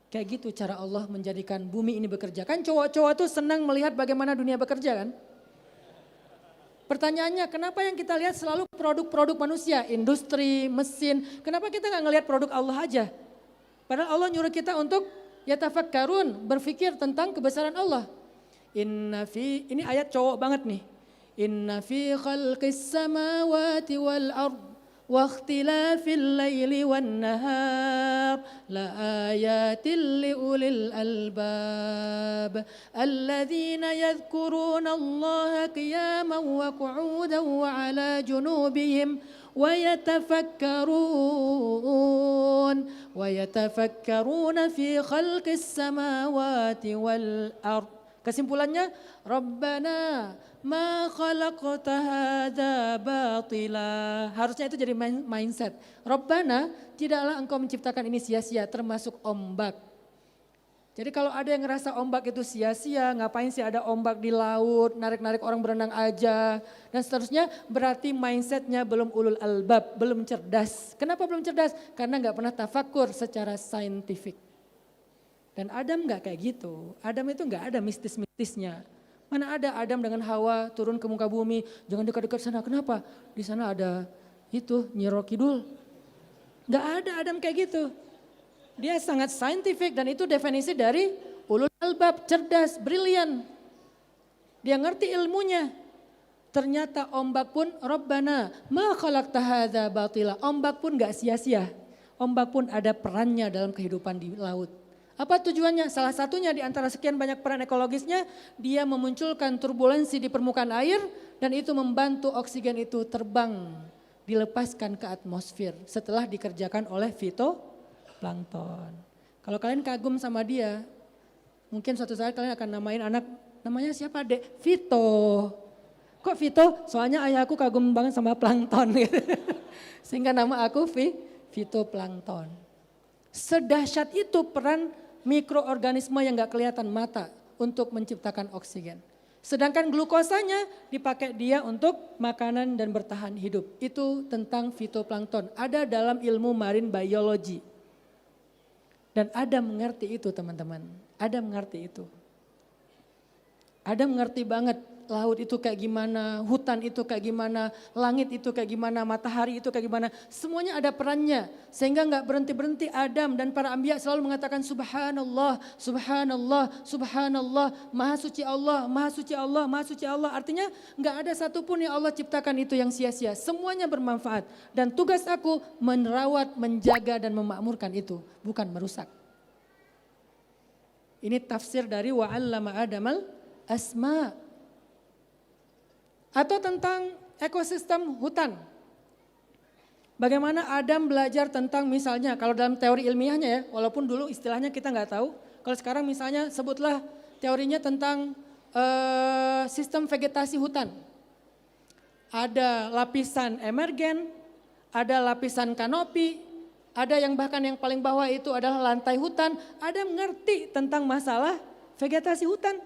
Kayak gitu cara Allah menjadikan bumi ini bekerja. Kan cowok-cowok tuh senang melihat bagaimana dunia bekerja kan? Pertanyaannya, kenapa yang kita lihat selalu produk-produk manusia, industri, mesin, kenapa kita nggak ngelihat produk Allah aja? Padahal Allah nyuruh kita untuk yatafakkarun, berpikir tentang kebesaran Allah. Ini ayat cowok banget nih. Inna fi khalqis samawati wal ard wa ikhtilafil laili wan nahar la ayatin li ulil albab alladzina yadhkuruna Allah qiyaman wa qu'udan wa ala junubihim ويتفكرون في خلق السماوات والأرض. Kesimpulannya, Rabbana ma khalaqta hadza batila. Harusnya itu jadi mindset. Rabbana, tidaklah engkau menciptakan ini sia-sia, termasuk ombak. Jadi kalau ada yang ngerasa ombak itu sia-sia, ngapain sih ada ombak di laut, narik-narik orang berenang aja, dan seterusnya, berarti mindsetnya belum ulul albab, belum cerdas. Kenapa belum cerdas? Karena nggak pernah tafakur secara saintifik. Dan Adam nggak kayak gitu, Adam itu nggak ada mistis-mistisnya. Mana ada Adam dengan Hawa turun ke muka bumi, jangan dekat-dekat sana, kenapa? Di sana ada itu, Nyi Roro Kidul. Nggak ada Adam kayak gitu. Dia sangat saintifik dan itu definisi dari ulul albab, cerdas, brilian. Dia ngerti ilmunya. Ternyata ombak pun Rabbana ma khalaqta hadza batila. Ombak pun gak sia-sia. Ombak pun ada perannya dalam kehidupan di laut. Apa tujuannya? Salah satunya di antara sekian banyak peran ekologisnya, dia memunculkan turbulensi di permukaan air dan itu membantu oksigen itu terbang, dilepaskan ke atmosfer setelah dikerjakan oleh fitoplankton. Kalau kalian kagum sama dia, mungkin suatu saat kalian akan namain anak, namanya siapa dek? Vito. Kok Vito? Soalnya ayahku kagum banget sama plankton. Sehingga nama aku fitoplankton. Sedahsyat itu peran mikroorganisme yang gak kelihatan mata untuk menciptakan oksigen. Sedangkan glukosanya dipakai dia untuk makanan dan bertahan hidup. Itu tentang fitoplankton. Ada dalam ilmu marine biology. Dan Adam mengerti itu teman-teman. Adam mengerti itu. Adam mengerti banget laut itu kayak gimana, hutan itu kayak gimana, langit itu kayak gimana, matahari itu kayak gimana. Semuanya ada perannya. Sehingga nggak berhenti-berhenti Adam dan para anbiya selalu mengatakan subhanallah, subhanallah, subhanallah, maha suci Allah, maha suci Allah, maha suci Allah. Artinya nggak ada satupun yang Allah ciptakan itu yang sia-sia. Semuanya bermanfaat. Dan tugas aku merawat, menjaga dan memakmurkan itu, bukan merusak. Ini tafsir dari wa'allama Adamal asma. Atau tentang ekosistem hutan. Bagaimana Adam belajar tentang misalnya kalau dalam teori ilmiahnya ya, walaupun dulu istilahnya kita nggak tahu. Kalau sekarang misalnya sebutlah teorinya tentang sistem vegetasi hutan. Ada lapisan emergen, ada lapisan kanopi, ada yang bahkan yang paling bawah itu adalah lantai hutan. Adam mengerti tentang masalah vegetasi hutan.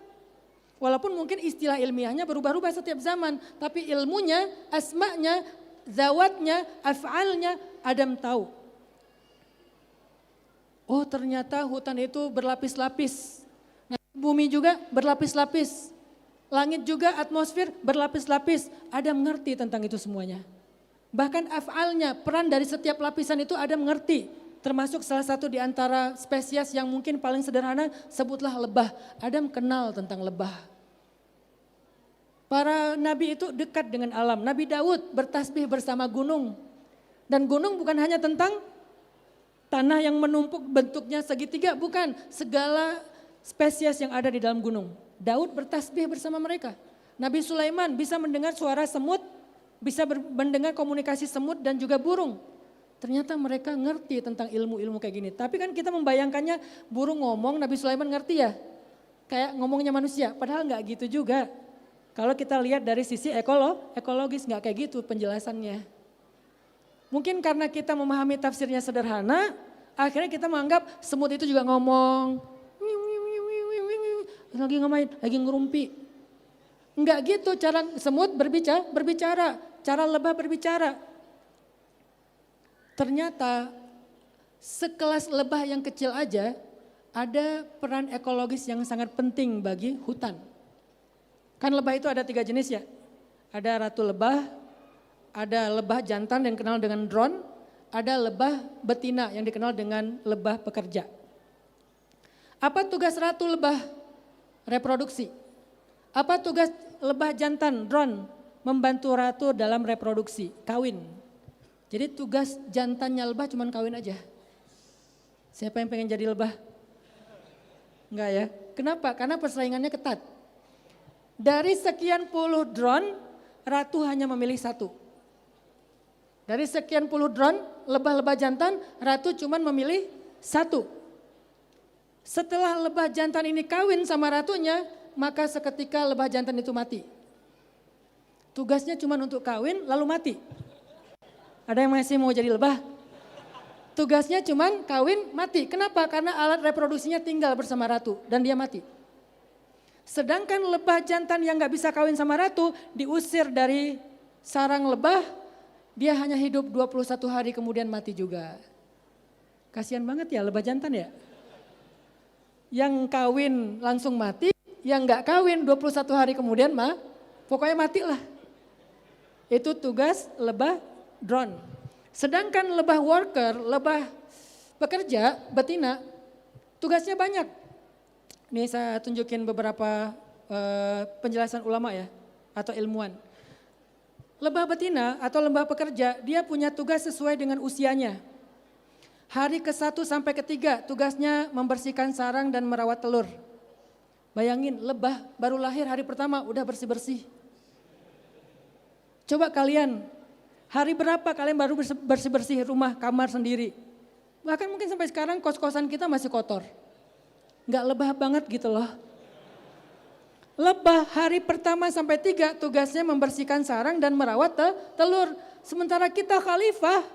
Walaupun mungkin istilah ilmiahnya berubah-ubah setiap zaman. Tapi ilmunya, asma'nya, zawatnya, af'alnya Adam tahu. Oh ternyata hutan itu berlapis-lapis. Nah, bumi juga berlapis-lapis. Langit juga atmosfer berlapis-lapis. Adam mengerti tentang itu semuanya. Bahkan af'alnya, peran dari setiap lapisan itu Adam mengerti. Termasuk salah satu di antara spesies yang mungkin paling sederhana sebutlah lebah. Adam kenal tentang lebah. Para nabi itu dekat dengan alam. Nabi Daud bertasbih bersama gunung. Dan gunung bukan hanya tentang tanah yang menumpuk bentuknya segitiga, bukan. Segala spesies yang ada di dalam gunung. Daud bertasbih bersama mereka. Nabi Sulaiman bisa mendengar suara semut, bisa mendengar komunikasi semut dan juga burung. Ternyata mereka ngerti tentang ilmu-ilmu kayak gini. Tapi kan kita membayangkannya burung ngomong, Nabi Sulaiman ngerti ya. Kayak ngomongnya manusia, padahal nggak gitu juga. Kalau kita lihat dari sisi ekologis nggak kayak gitu penjelasannya. Mungkin karena kita memahami tafsirnya sederhana, akhirnya kita menganggap semut itu juga ngomong. Lagi ngapain? Lagi ngerumpi. Enggak gitu cara semut berbicara, cara lebah berbicara. Ternyata sekelas lebah yang kecil aja ada peran ekologis yang sangat penting bagi hutan. Kan lebah itu ada 3 jenis ya. Ada ratu lebah, ada lebah jantan yang dikenal dengan drone, ada lebah betina yang dikenal dengan lebah pekerja. Apa tugas ratu lebah? Reproduksi. Apa tugas lebah jantan drone? Membantu ratu dalam reproduksi, kawin. Jadi tugas jantannya lebah cuma kawin aja. Siapa yang pengen jadi lebah? Enggak ya. Kenapa? Karena persaingannya ketat. Dari sekian puluh drone, ratu hanya memilih 1. Dari sekian puluh drone, lebah-lebah jantan, ratu cuma memilih 1. Setelah lebah jantan ini kawin sama ratunya, maka seketika lebah jantan itu mati. Tugasnya cuma untuk kawin lalu mati. Ada yang masih mau jadi lebah? Tugasnya cuma kawin mati. Kenapa? Karena alat reproduksinya tinggal bersama ratu dan dia mati. Sedangkan lebah jantan yang gak bisa kawin sama ratu diusir dari sarang lebah, dia hanya hidup 21 hari kemudian mati juga. Kasihan banget ya lebah jantan ya. Yang kawin langsung mati, yang gak kawin 21 hari kemudian pokoknya matilah. Itu tugas lebah drone. Sedangkan lebah worker, lebah pekerja, betina, tugasnya banyak. Ini saya tunjukin beberapa penjelasan ulama ya, atau ilmuwan. Lebah betina atau lebah pekerja, dia punya tugas sesuai dengan usianya. Hari ke-1 sampai ke-3 tugasnya membersihkan sarang dan merawat telur. Bayangin lebah baru lahir hari pertama udah bersih-bersih. Coba kalian, hari berapa kalian baru bersih-bersih rumah, kamar sendiri. Bahkan mungkin sampai sekarang kos-kosan kita masih kotor. Enggak lebah banget gitu loh. Lebah hari pertama sampai 3 tugasnya membersihkan sarang dan merawat telur. Sementara kita khalifah,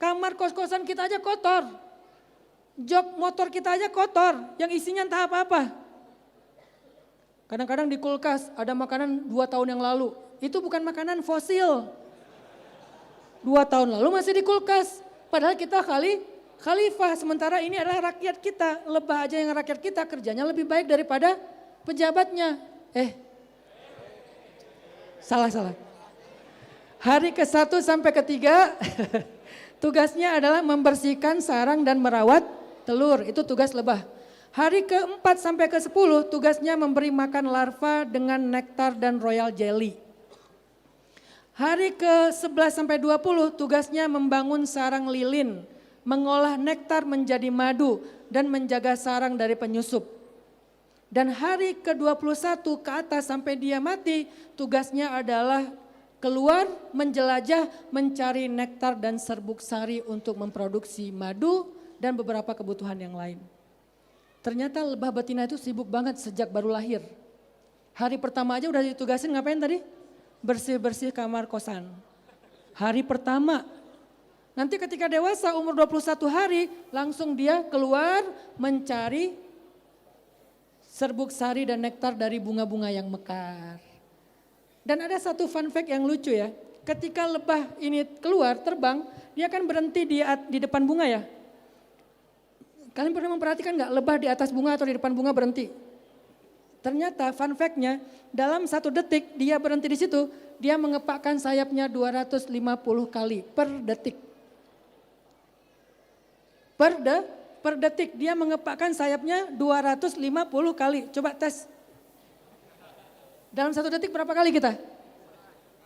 kamar kos-kosan kita aja kotor. Jok motor kita aja kotor, yang isinya entah apa-apa. Kadang-kadang di kulkas ada makanan 2 tahun yang lalu. Itu bukan makanan fosil. 2 tahun lalu masih di kulkas. Padahal kita khalifah, sementara ini adalah rakyat kita. Lebah aja yang rakyat kita kerjanya lebih baik daripada pejabatnya. Salah. Hari ke-1 sampai ke-3 tugasnya adalah membersihkan sarang dan merawat telur, itu tugas lebah. Hari ke-4 sampai ke-10 tugasnya memberi makan larva dengan nektar dan royal jelly. Hari ke-11 sampai 20 tugasnya membangun sarang lilin, mengolah nektar menjadi madu dan menjaga sarang dari penyusup. Dan hari ke-21 ke atas sampai dia mati, tugasnya adalah keluar menjelajah mencari nektar dan serbuk sari untuk memproduksi madu dan beberapa kebutuhan yang lain. Ternyata lebah betina itu sibuk banget sejak baru lahir. Hari pertama aja udah ditugasin ngapain tadi? Bersih-bersih kamar kosan. Hari pertama. Nanti ketika dewasa umur 21 hari langsung dia keluar mencari serbuk sari dan nektar dari bunga-bunga yang mekar. Dan ada satu fun fact yang lucu ya. Ketika lebah ini keluar terbang, dia kan berhenti di depan bunga ya. Kalian pernah memperhatikan nggak lebah di atas bunga atau di depan bunga berhenti? Ternyata fun fact-nya dalam 1 detik dia berhenti di situ, dia mengepakkan sayapnya 250 kali per detik. Per detik dia mengepakkan sayapnya 250 kali. Coba tes. Dalam 1 detik berapa kali kita?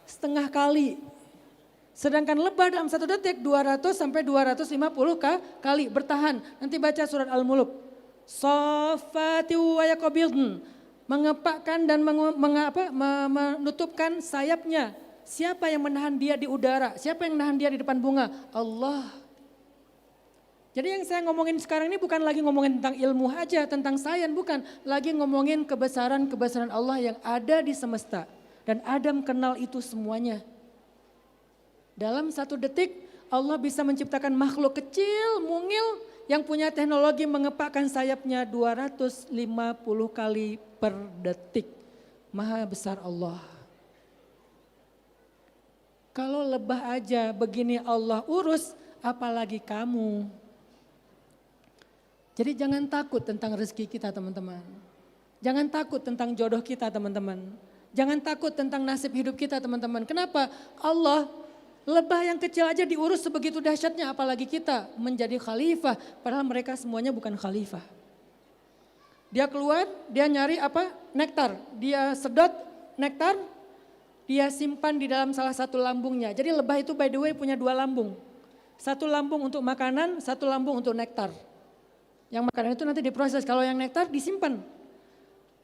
Setengah kali. Sedangkan lebah dalam 1 detik 200 sampai 250 kali bertahan. Nanti baca surat Al-Mulk. Sofati wa yaqbidun. Mengepakkan dan menutupkan sayapnya. Siapa yang menahan dia di udara? Siapa yang menahan dia di depan bunga? Allah. Jadi yang saya ngomongin sekarang ini bukan lagi ngomongin tentang ilmu aja, tentang sains, bukan. Lagi ngomongin kebesaran-kebesaran Allah yang ada di semesta. Dan Adam kenal itu semuanya. Dalam 1 detik Allah bisa menciptakan makhluk kecil, mungil, yang punya teknologi mengepakkan sayapnya 250 kali per detik. Maha besar Allah. Kalau lebah aja begini Allah urus, apalagi kamu. Jadi jangan takut tentang rezeki kita teman-teman. Jangan takut tentang jodoh kita teman-teman. Jangan takut tentang nasib hidup kita teman-teman. Kenapa? Allah, lebah yang kecil aja diurus sebegitu dahsyatnya, apalagi kita menjadi khalifah. Padahal mereka semuanya bukan khalifah. Dia keluar, dia nyari apa? Nektar. Dia sedot nektar, dia simpan di dalam salah satu lambungnya. Jadi lebah itu by the way punya 2 lambung. 1 lambung untuk makanan, 1 lambung untuk nektar. Yang makanan itu nanti diproses, kalau yang nektar disimpan.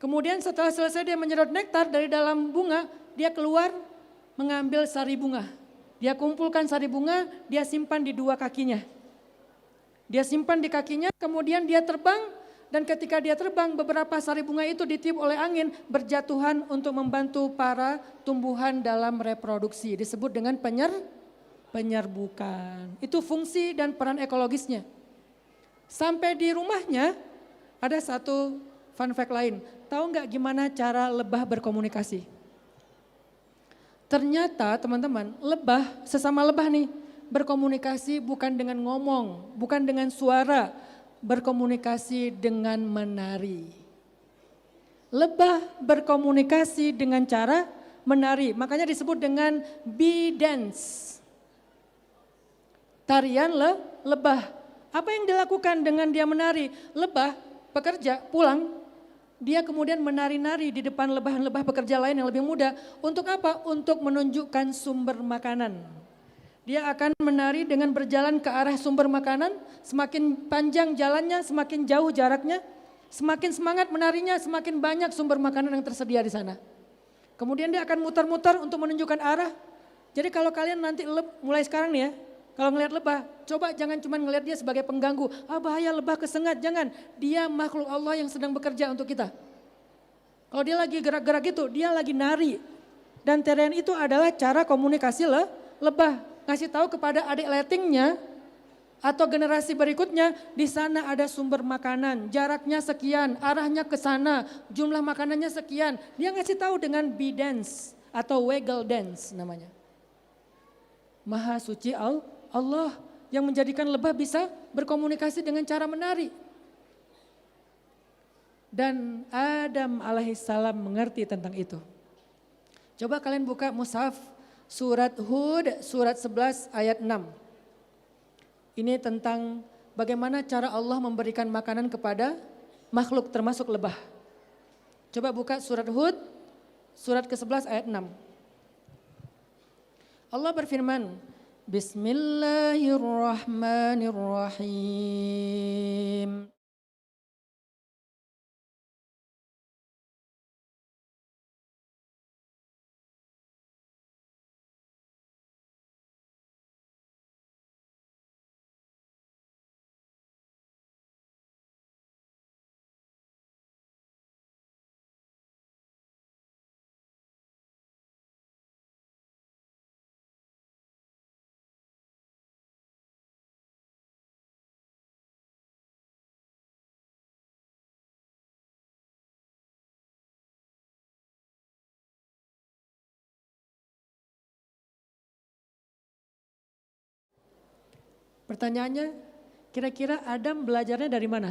Kemudian setelah selesai dia menyedot nektar dari dalam bunga, dia keluar mengambil sari bunga. Dia kumpulkan sari bunga, dia simpan di 2 kakinya. Dia simpan di kakinya, kemudian dia terbang. Dan ketika dia terbang, beberapa sari bunga itu ditiup oleh angin, berjatuhan untuk membantu para tumbuhan dalam reproduksi. Disebut dengan penyerbukan. Itu fungsi dan peran ekologisnya. Sampai di rumahnya, ada satu fun fact lain. Tahu nggak gimana cara lebah berkomunikasi? Ternyata teman-teman, lebah, sesama lebah nih, berkomunikasi bukan dengan ngomong, bukan dengan suara, berkomunikasi dengan menari. Lebah berkomunikasi dengan cara menari, makanya disebut dengan bee dance. Tarian lebah. Apa yang dilakukan dengan dia menari? Lebah pekerja pulang, dia kemudian menari-nari di depan lebah-lebah pekerja lain yang lebih muda. Untuk apa? Untuk menunjukkan sumber makanan. Dia akan menari dengan berjalan ke arah sumber makanan, semakin panjang jalannya, semakin jauh jaraknya, semakin semangat menarinya, semakin banyak sumber makanan yang tersedia di sana. Kemudian dia akan muter-muter untuk menunjukkan arah. Jadi kalau kalian nanti mulai sekarang nih ya, kalau ngelihat lebah, coba jangan cuma ngelihat dia sebagai pengganggu. Ah bahaya lebah kesengat, jangan. Dia makhluk Allah yang sedang bekerja untuk kita. Kalau dia lagi gerak-gerak gitu, dia lagi nari. Dan tarian itu adalah cara komunikasi lebah. Ngasih tahu kepada adik letingnya atau generasi berikutnya, di sana ada sumber makanan, jaraknya sekian, arahnya ke sana, jumlah makanannya sekian. Dia ngasih tahu dengan bee dance atau waggle dance namanya. Maha suci Allah yang menjadikan lebah bisa berkomunikasi dengan cara menari. Dan Adam alaihissalam mengerti tentang itu. Coba kalian buka mushaf surat Hud surat 11 ayat 6. Ini tentang bagaimana cara Allah memberikan makanan kepada makhluk termasuk lebah. Coba buka surat Hud surat ke-11 ayat 6. Allah berfirman, Bismillahirrahmanirrahim. Pertanyaannya, kira-kira Adam belajarnya dari mana?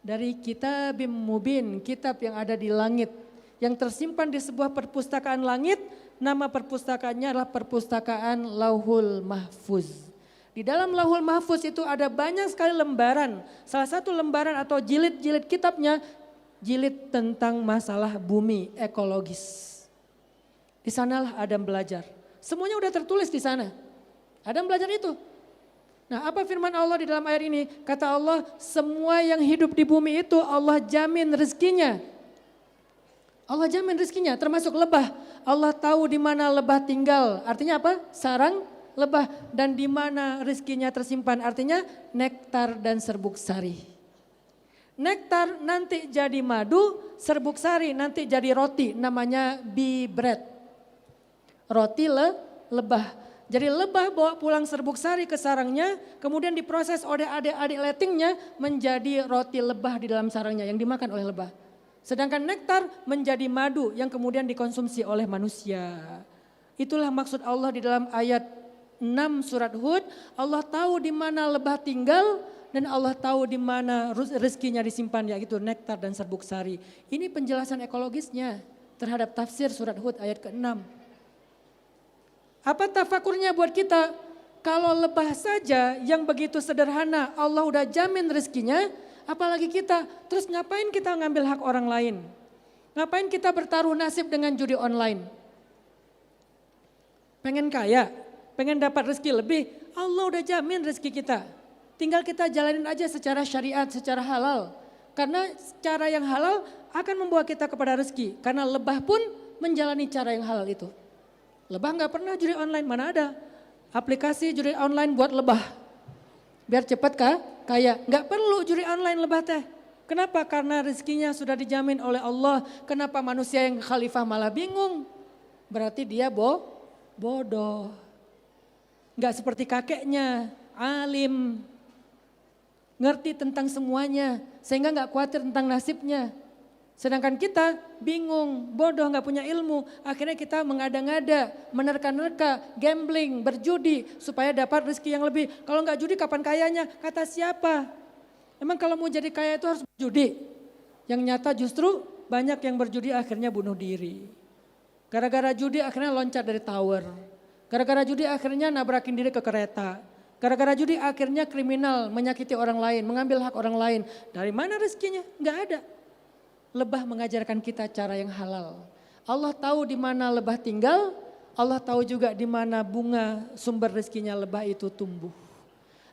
Dari Kitabim Mubin, kitab yang ada di langit, yang tersimpan di sebuah perpustakaan langit. Nama perpustakaannya adalah perpustakaan Lauhul Mahfuz. Di dalam Lauhul Mahfuz itu ada banyak sekali lembaran. Salah satu lembaran atau jilid-jilid kitabnya, jilid tentang masalah bumi ekologis. Di sanalah Adam belajar. Semuanya udah tertulis di sana. Adam belajar itu. Nah, apa firman Allah di dalam ayat ini? Kata Allah, semua yang hidup di bumi itu Allah jamin rezekinya. Allah jamin rezekinya, termasuk lebah. Allah tahu di mana lebah tinggal. Artinya apa? Sarang lebah. Dan di mana rezekinya tersimpan. Artinya nektar dan serbuk sari. Nektar nanti jadi madu, serbuk sari nanti jadi roti. Namanya bee bread. Roti lebah. Jadi lebah bawa pulang serbuk sari ke sarangnya, kemudian diproses oleh adik-adik lettingnya menjadi roti lebah di dalam sarangnya yang dimakan oleh lebah. Sedangkan nektar menjadi madu yang kemudian dikonsumsi oleh manusia. Itulah maksud Allah di dalam ayat 6 surat Hud. Allah tahu di mana lebah tinggal dan Allah tahu di mana rezekinya disimpan, yaitu nektar dan serbuk sari. Ini penjelasan ekologisnya terhadap tafsir surat Hud ayat ke-6. Apa tafakurnya buat kita? Kalau lebah saja yang begitu sederhana Allah udah jamin rezekinya, apalagi kita. Terus ngapain kita ngambil hak orang lain? Ngapain kita bertaruh nasib dengan judi online? Pengen kaya, pengen dapat rezeki lebih, Allah udah jamin rezeki kita. Tinggal kita jalanin aja secara syariat, secara halal. Karena cara yang halal akan membawa kita kepada rezeki. Karena lebah pun menjalani cara yang halal itu. Lebah nggak pernah judi online, mana ada aplikasi judi online buat lebah. Biar cepat kaya, nggak perlu judi online lebah teh. Kenapa? Karena rezekinya sudah dijamin oleh Allah. Kenapa manusia yang khalifah malah bingung? Berarti dia bodoh. Nggak seperti kakeknya, alim. Ngerti tentang semuanya, sehingga nggak khawatir tentang nasibnya. Sedangkan kita bingung, bodoh, nggak punya ilmu. Akhirnya kita mengada-ngada, menerka-nerka, gambling, berjudi supaya dapat rezeki yang lebih. Kalau nggak judi kapan kayanya? Kata siapa? Emang kalau mau jadi kaya itu harus berjudi? Yang nyata justru banyak yang berjudi akhirnya bunuh diri. Gara-gara judi akhirnya loncat dari tower. Gara-gara judi akhirnya nabrakin diri ke kereta. Gara-gara judi akhirnya kriminal, menyakiti orang lain, mengambil hak orang lain. Dari mana rezekinya? Nggak ada. Lebah mengajarkan kita cara yang halal. Allah tahu di mana lebah tinggal, Allah tahu juga di mana bunga sumber rezekinya lebah itu tumbuh.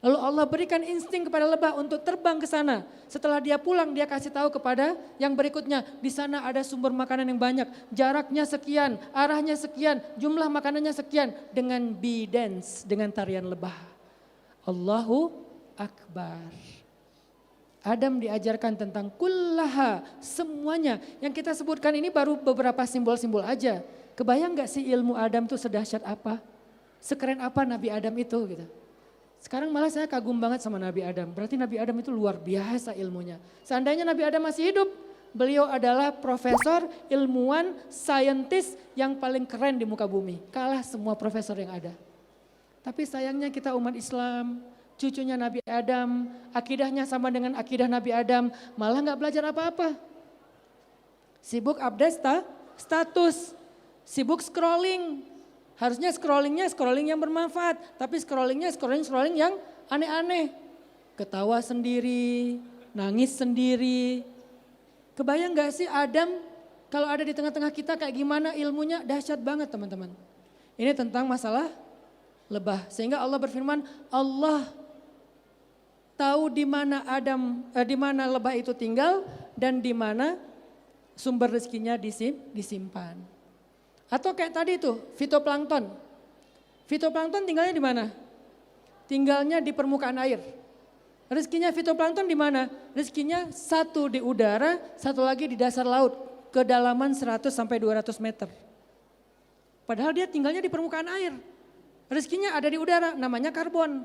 Lalu Allah berikan insting kepada lebah untuk terbang ke sana. Setelah dia pulang, dia kasih tahu kepada yang berikutnya, di sana ada sumber makanan yang banyak, jaraknya sekian, arahnya sekian, jumlah makanannya sekian, dengan bee dance, dengan tarian lebah. Allahu Akbar. Adam diajarkan tentang kullaha, semuanya. Yang kita sebutkan ini baru beberapa simbol-simbol aja. Kebayang gak sih ilmu Adam tuh sedahsyat apa? Sekeren apa Nabi Adam itu gitu. Sekarang malah saya kagum banget sama Nabi Adam. Berarti Nabi Adam itu luar biasa ilmunya. Seandainya Nabi Adam masih hidup, beliau adalah profesor, ilmuwan, saintis yang paling keren di muka bumi. Kalah semua profesor yang ada. Tapi sayangnya kita umat Islam, cucunya Nabi Adam, akidahnya sama dengan akidah Nabi Adam, malah gak belajar apa-apa. Sibuk update status, sibuk scrolling. Harusnya scrolling yang bermanfaat, tapi scrolling yang aneh-aneh. Ketawa sendiri, nangis sendiri. Kebayang gak sih Adam kalau ada di tengah-tengah kita kayak gimana ilmunya? Dahsyat banget teman-teman. Ini tentang masalah lebah. Sehingga Allah berfirman, Allah tahu di mana lebah itu tinggal dan di mana sumber rezekinya disimpan. Atau kayak tadi itu, fitoplankton. Fitoplankton tinggalnya di mana? Tinggalnya di permukaan air. Rezekinya fitoplankton di mana? Rezekinya satu di udara, satu lagi di dasar laut, kedalaman 100 sampai 200 meter. Padahal dia tinggalnya di permukaan air. Rezekinya ada di udara, namanya karbon.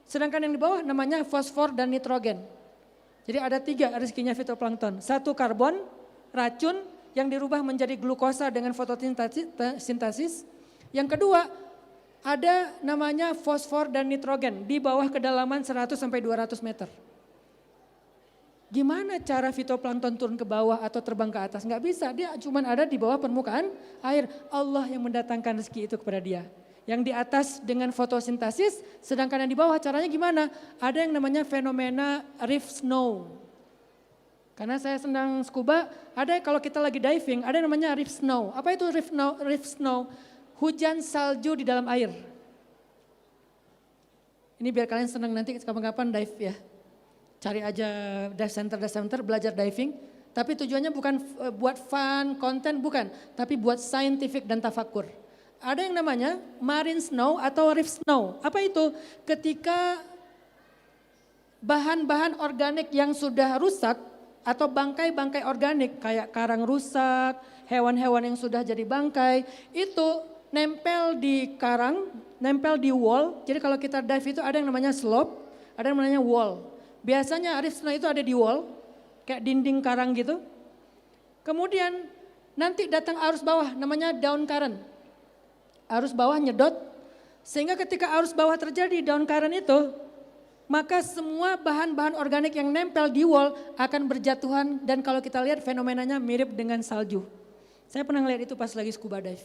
Sedangkan yang di bawah namanya fosfor dan nitrogen. Jadi ada 3 rezekinya fitoplankton. 1 karbon, racun yang dirubah menjadi glukosa dengan fotosintesis. Yang kedua ada namanya fosfor dan nitrogen di bawah kedalaman 100 sampai 200 meter. Gimana cara fitoplankton turun ke bawah atau terbang ke atas? Nggak bisa, dia cuma ada di bawah permukaan air. Allah yang mendatangkan rezeki itu kepada dia. Yang di atas dengan fotosintesis, sedangkan yang di bawah caranya gimana? Ada yang namanya fenomena reef snow. Karena saya senang scuba, ada kalau kita lagi diving, ada yang namanya reef snow. Apa itu reef snow? Hujan salju di dalam air. Ini biar kalian senang nanti kapan-kapan dive ya. Cari aja dive center, belajar diving. Tapi tujuannya bukan buat fun, konten, bukan. Tapi buat scientific dan tafakur. Ada yang namanya marine snow atau reef snow. Apa itu? Ketika bahan-bahan organik yang sudah rusak, atau bangkai-bangkai organik kayak karang rusak, hewan-hewan yang sudah jadi bangkai, itu nempel di karang, nempel di wall. Jadi kalau kita dive itu ada yang namanya slope, ada yang namanya wall. Biasanya reef snow itu ada di wall, kayak dinding karang gitu. Kemudian nanti datang arus bawah, namanya down current. Arus bawah nyedot, sehingga ketika arus bawah terjadi down current itu, maka semua bahan-bahan organik yang nempel di wall akan berjatuhan dan kalau kita lihat fenomenanya mirip dengan salju. Saya pernah lihat itu pas lagi scuba dive.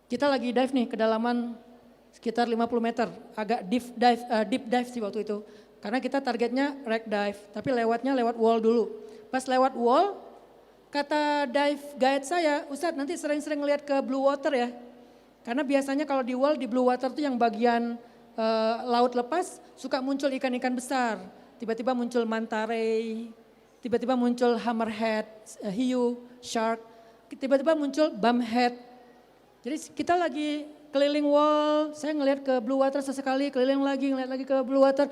Kita lagi dive nih kedalaman sekitar 50 meter, agak deep dive sih waktu itu. Karena kita targetnya wreck dive, tapi lewatnya lewat wall dulu. Pas lewat wall, kata dive guide saya, Ustadz nanti sering-sering lihat ke blue water ya. Karena biasanya kalau di wall, di blue water tuh yang bagian laut lepas suka muncul ikan-ikan besar. Tiba-tiba muncul manta ray, tiba-tiba muncul hammerhead, hiu, shark, tiba-tiba muncul bumhead. Jadi kita lagi keliling wall, saya ngelihat ke blue water sesekali, keliling lagi, ngeliat lagi ke blue water.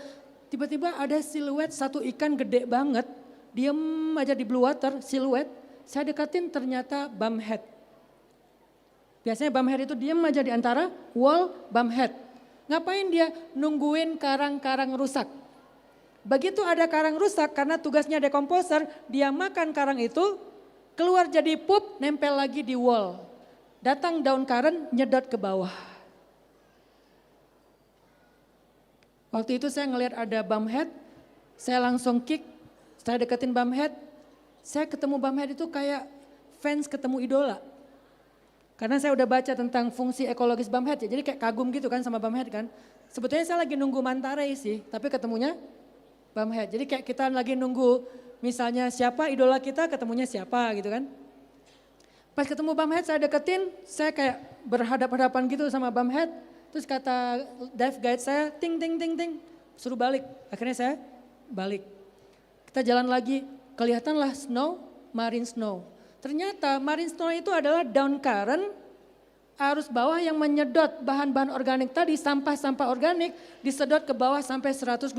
Tiba-tiba ada siluet satu ikan gede banget, diem aja di blue water, siluet. Saya dekatin ternyata bumhead. Biasanya bumhead itu diem aja di antara wall, bumhead. Ngapain dia? Nungguin karang-karang rusak. Begitu ada karang rusak karena tugasnya dekomposer, dia makan karang itu, keluar jadi pup, nempel lagi di wall. Datang down current, nyedot ke bawah. Waktu itu saya ngelihat ada bumhead, saya langsung kick, saya deketin bumhead, saya ketemu bumhead itu kayak fans ketemu idola. Karena saya udah baca tentang fungsi ekologis bumhead ya, jadi kayak kagum gitu kan sama bumhead kan. Sebetulnya saya lagi nunggu manta ray sih, tapi ketemunya bumhead. Jadi kayak kita lagi nunggu misalnya siapa idola kita, ketemunya siapa gitu kan. Pas ketemu bumhead saya deketin, saya kayak berhadap-hadapan gitu sama bumhead. Terus kata dive guide saya, ting ting ting ting, suruh balik. Akhirnya saya balik. Kita jalan lagi, kelihatanlah snow, marine snow. Ternyata marine snow itu adalah down current, arus bawah yang menyedot bahan-bahan organik tadi, sampah-sampah organik disedot ke bawah sampai 100-200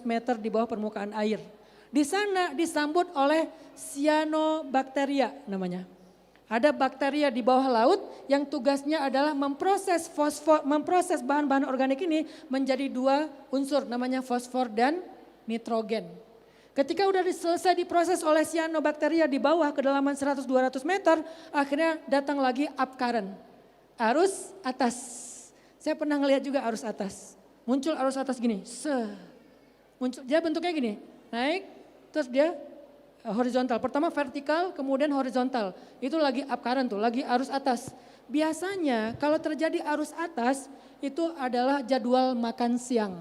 meter di bawah permukaan air. Di sana disambut oleh cyanobacteria namanya. Ada bakteria di bawah laut yang tugasnya adalah memproses bahan-bahan organik ini menjadi 2 unsur namanya fosfor dan nitrogen. Ketika udah selesai diproses oleh cyanobacteria di bawah kedalaman 100-200 meter, akhirnya datang lagi up current, arus atas. Saya pernah ngelihat juga arus atas. Muncul arus atas gini, muncul dia bentuknya gini, naik, terus dia horizontal. Pertama vertikal, kemudian horizontal. Itu lagi up current tuh, lagi arus atas. Biasanya kalau terjadi arus atas itu adalah jadwal makan siang.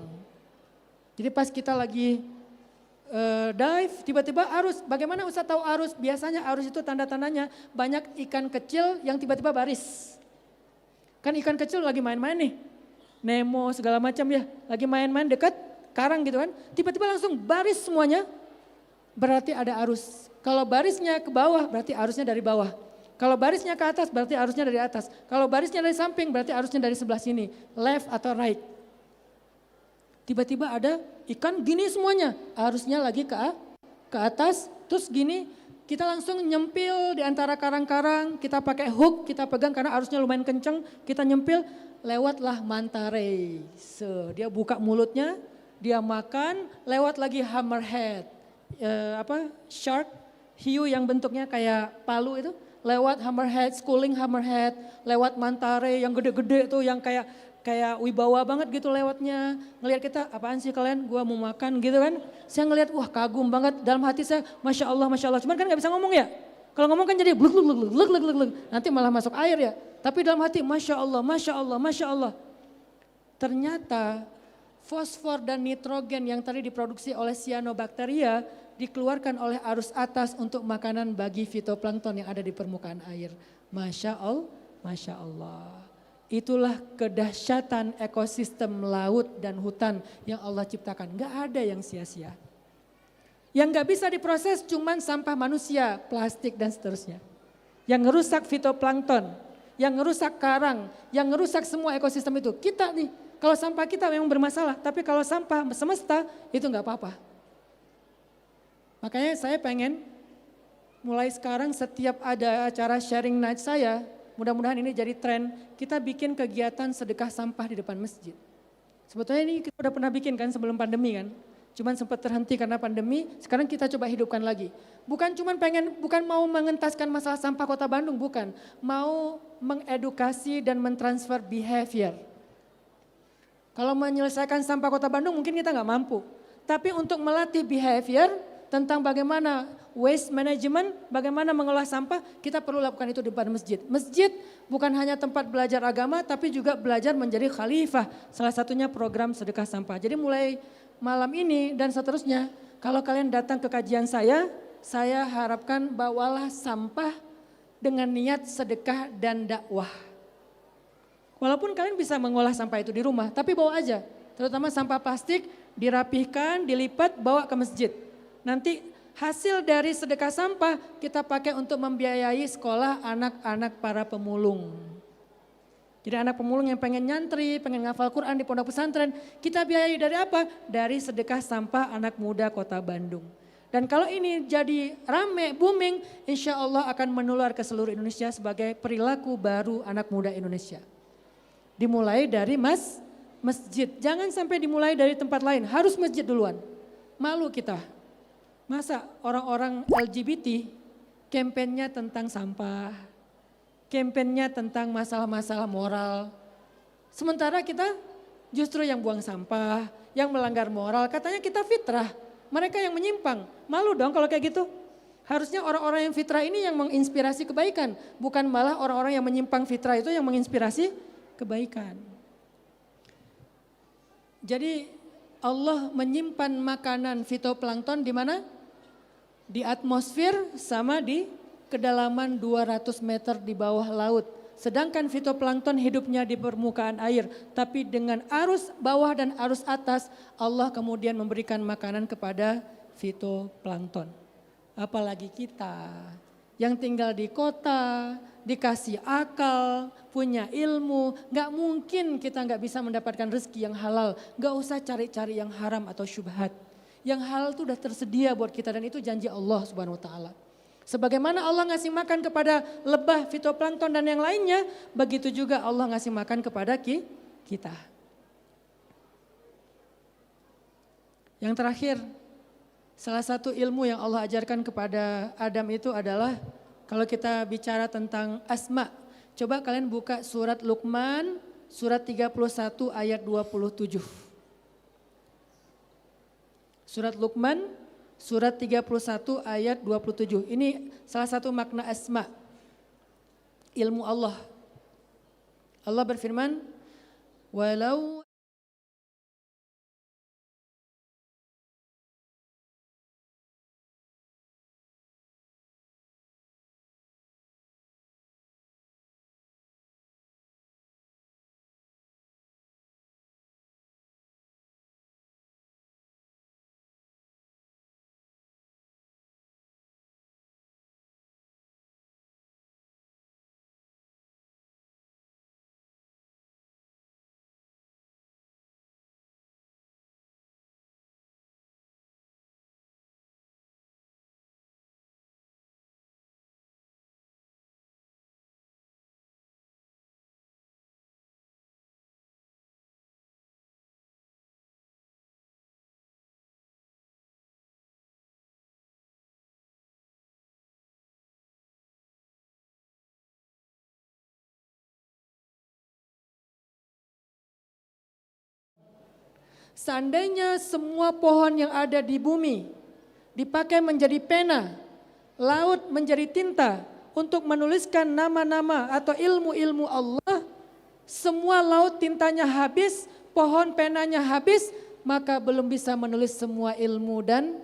Jadi pas kita lagi dive, tiba-tiba arus. Bagaimana Ustaz tahu arus? Biasanya arus itu tanda-tandanya banyak ikan kecil yang tiba-tiba baris. Kan ikan kecil lagi main-main nih. Nemo segala macam ya, lagi main-main dekat karang gitu kan. Tiba-tiba langsung baris semuanya, berarti ada arus. Kalau barisnya ke bawah berarti arusnya dari bawah. Kalau barisnya ke atas berarti arusnya dari atas. Kalau barisnya dari samping berarti arusnya dari sebelah sini, left atau right. Tiba-tiba ada ikan gini semuanya, arusnya lagi ke atas, terus gini kita langsung nyempil di antara karang-karang, kita pakai hook, kita pegang karena arusnya lumayan kenceng, kita nyempil, lewatlah manta ray. Dia buka mulutnya, dia makan, lewat lagi hammerhead, shark, hiu yang bentuknya kayak palu itu, lewat hammerhead, schooling hammerhead, lewat manta ray yang gede-gede tuh yang kayak wibawa banget gitu lewatnya. Ngelihat kita, apaan sih kalian, gua mau makan gitu kan. Saya ngelihat, wah kagum banget, dalam hati saya, Masya Allah, Masya Allah. Cuman kan gak bisa ngomong ya. Kalau ngomong kan jadi bluk, nanti malah masuk air ya. Tapi dalam hati, Masya Allah, Masya Allah, Masya Allah. Ternyata fosfor dan nitrogen yang tadi diproduksi oleh cyanobacteria dikeluarkan oleh arus atas untuk makanan bagi fitoplankton yang ada di permukaan air. Masya Allah, Masya Allah. Itulah kedahsyatan ekosistem laut dan hutan yang Allah ciptakan. Gak ada yang sia-sia. Yang gak bisa diproses cuman sampah manusia, plastik dan seterusnya. Yang ngerusak fitoplankton, yang ngerusak karang, yang ngerusak semua ekosistem itu. Kita nih, kalau sampah kita memang bermasalah, tapi kalau sampah semesta itu gak apa-apa. Makanya saya pengen mulai sekarang setiap ada acara sharing night saya, mudah-mudahan ini jadi tren, kita bikin kegiatan sedekah sampah di depan masjid. Sebetulnya ini kita udah pernah bikin kan sebelum pandemi kan. Cuman sempat terhenti karena pandemi, sekarang kita coba hidupkan lagi. Bukan mau mengentaskan masalah sampah Kota Bandung, bukan. Mau mengedukasi dan mentransfer behavior. Kalau menyelesaikan sampah Kota Bandung mungkin kita nggak mampu. Tapi untuk melatih behavior tentang bagaimana waste management, bagaimana mengolah sampah, kita perlu lakukan itu di depan masjid. Masjid bukan hanya tempat belajar agama, tapi juga belajar menjadi khalifah. Salah satunya program sedekah sampah. Jadi mulai malam ini dan seterusnya, kalau kalian datang ke kajian saya harapkan bawalah sampah dengan niat sedekah dan dakwah. Walaupun kalian bisa mengolah sampah itu di rumah, tapi bawa aja. Terutama sampah plastik, dirapihkan, dilipat, bawa ke masjid. Nanti hasil dari sedekah sampah kita pakai untuk membiayai sekolah anak-anak para pemulung. Jadi anak pemulung yang pengen nyantri, pengen ngafal Quran di pondok pesantren, kita biayai dari apa? Dari sedekah sampah anak muda Kota Bandung. Dan kalau ini jadi rame, booming, insya Allah akan menular ke seluruh Indonesia sebagai perilaku baru anak muda Indonesia. Dimulai dari masjid, jangan sampai dimulai dari tempat lain, harus masjid duluan. Malu kita. Masa orang-orang LGBT kampanyenya tentang sampah, kampanyenya tentang masalah-masalah moral. Sementara kita justru yang buang sampah, yang melanggar moral, katanya kita fitrah. Mereka yang menyimpang, malu dong kalau kayak gitu. Harusnya orang-orang yang fitrah ini yang menginspirasi kebaikan, bukan malah orang-orang yang menyimpang fitrah itu yang menginspirasi kebaikan. Jadi Allah menyimpan makanan fitoplankton di mana? Di atmosfer sama di kedalaman 200 meter di bawah laut. Sedangkan fitoplankton hidupnya di permukaan air. Tapi dengan arus bawah dan arus atas Allah kemudian memberikan makanan kepada fitoplankton. Apalagi kita yang tinggal di kota, dikasih akal, punya ilmu. Gak mungkin kita gak bisa mendapatkan rezeki yang halal. Gak usah cari-cari yang haram atau syubhat. Yang halal itu udah tersedia buat kita dan itu janji Allah Subhanahu wa taala. Sebagaimana Allah ngasih makan kepada lebah, fitoplankton dan yang lainnya, begitu juga Allah ngasih makan kepada kita. Yang terakhir, salah satu ilmu yang Allah ajarkan kepada Adam itu adalah kalau kita bicara tentang asma. Coba kalian buka surat Luqman, surat 31 ayat 27. Surat Luqman Surat 31 ayat 27. Ini salah satu makna asma, ilmu Allah. Allah berfirman, walau seandainya semua pohon yang ada di bumi dipakai menjadi pena, laut menjadi tinta untuk menuliskan nama-nama atau ilmu-ilmu Allah, semua laut tintanya habis, pohon penanya habis, maka belum bisa menulis semua ilmu dan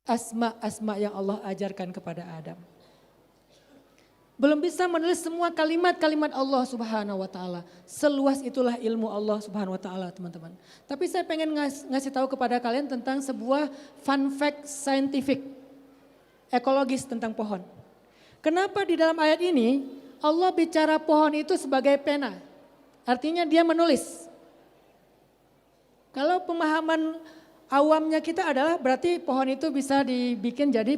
asma-asma yang Allah ajarkan kepada Adam. Belum bisa menulis semua kalimat-kalimat Allah Subhanahu wa taala. Seluas itulah ilmu Allah Subhanahu wa taala, teman-teman. Tapi saya pengen ngasih tahu kepada kalian tentang sebuah fun fact scientific, ekologis tentang pohon. Kenapa di dalam ayat ini Allah bicara pohon itu sebagai pena? Artinya dia menulis. Kalau pemahaman awamnya kita adalah berarti pohon itu bisa dibikin jadi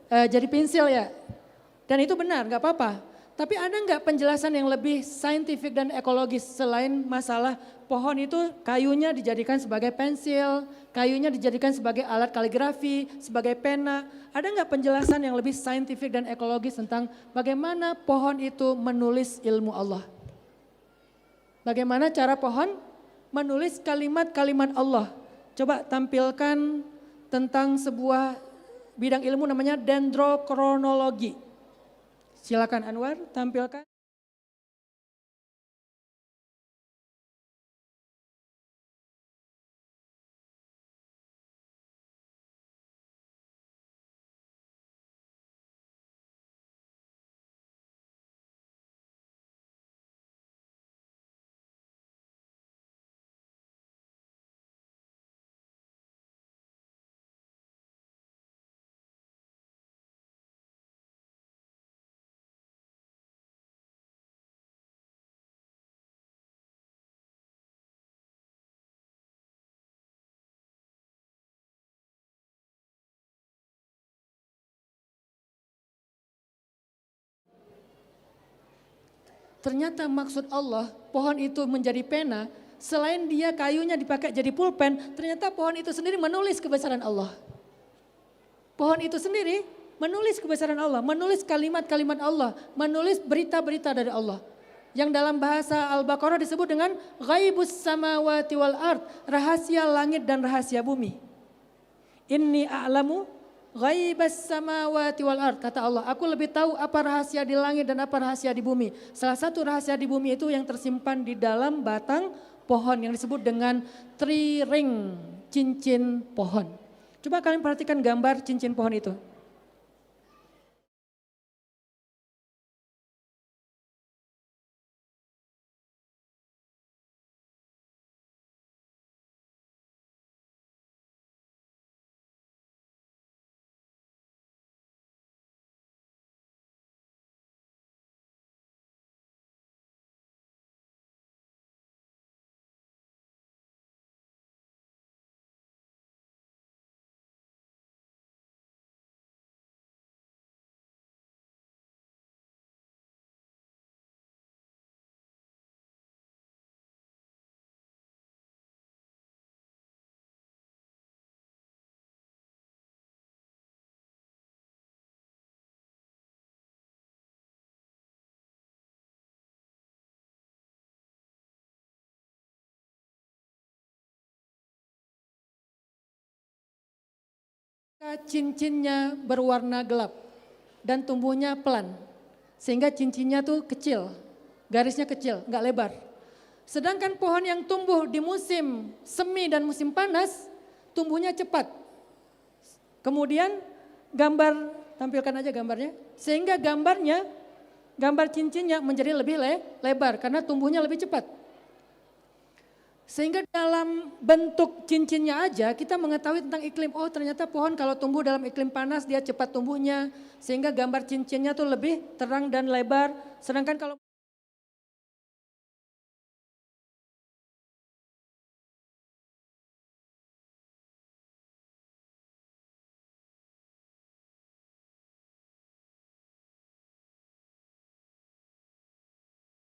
jadi pensil ya. Dan itu benar, nggak apa-apa. Tapi ada nggak penjelasan yang lebih saintifik dan ekologis selain masalah pohon itu kayunya dijadikan sebagai pensil, kayunya dijadikan sebagai alat kaligrafi, sebagai pena. Ada nggak penjelasan yang lebih saintifik dan ekologis tentang bagaimana pohon itu menulis ilmu Allah? Bagaimana cara pohon menulis kalimat-kalimat Allah? Coba tampilkan tentang sebuah bidang ilmu namanya dendrokronologi. Silakan Anwar, tampilkan. Ternyata maksud Allah pohon itu menjadi pena, selain dia kayunya dipakai jadi pulpen, ternyata pohon itu sendiri menulis kebesaran Allah. Pohon itu sendiri menulis kebesaran Allah, menulis kalimat-kalimat Allah, menulis berita-berita dari Allah. Yang dalam bahasa Al-Baqarah disebut dengan ghaibus samawati wal ard, rahasia langit dan rahasia bumi. Inni a'lamu ghaibas samawati wal ard, kata Allah, aku lebih tahu apa rahasia di langit dan apa rahasia di bumi. Salah satu rahasia di bumi itu yang tersimpan di dalam batang pohon yang disebut dengan tree ring, cincin pohon. Coba kalian perhatikan gambar cincin pohon itu. Cincinnya berwarna gelap dan tumbuhnya pelan. Sehingga cincinnya tuh kecil, garisnya kecil, nggak lebar. Sedangkan pohon yang tumbuh di musim semi dan musim panas, tumbuhnya cepat. Kemudian gambar, tampilkan aja gambarnya. Sehingga gambar cincinnya menjadi lebih lebar karena tumbuhnya lebih cepat. Sehingga dalam bentuk cincinnya aja kita mengetahui tentang iklim. Oh ternyata pohon kalau tumbuh dalam iklim panas dia cepat tumbuhnya. Sehingga gambar cincinnya tuh lebih terang dan lebar. Sedangkan kalau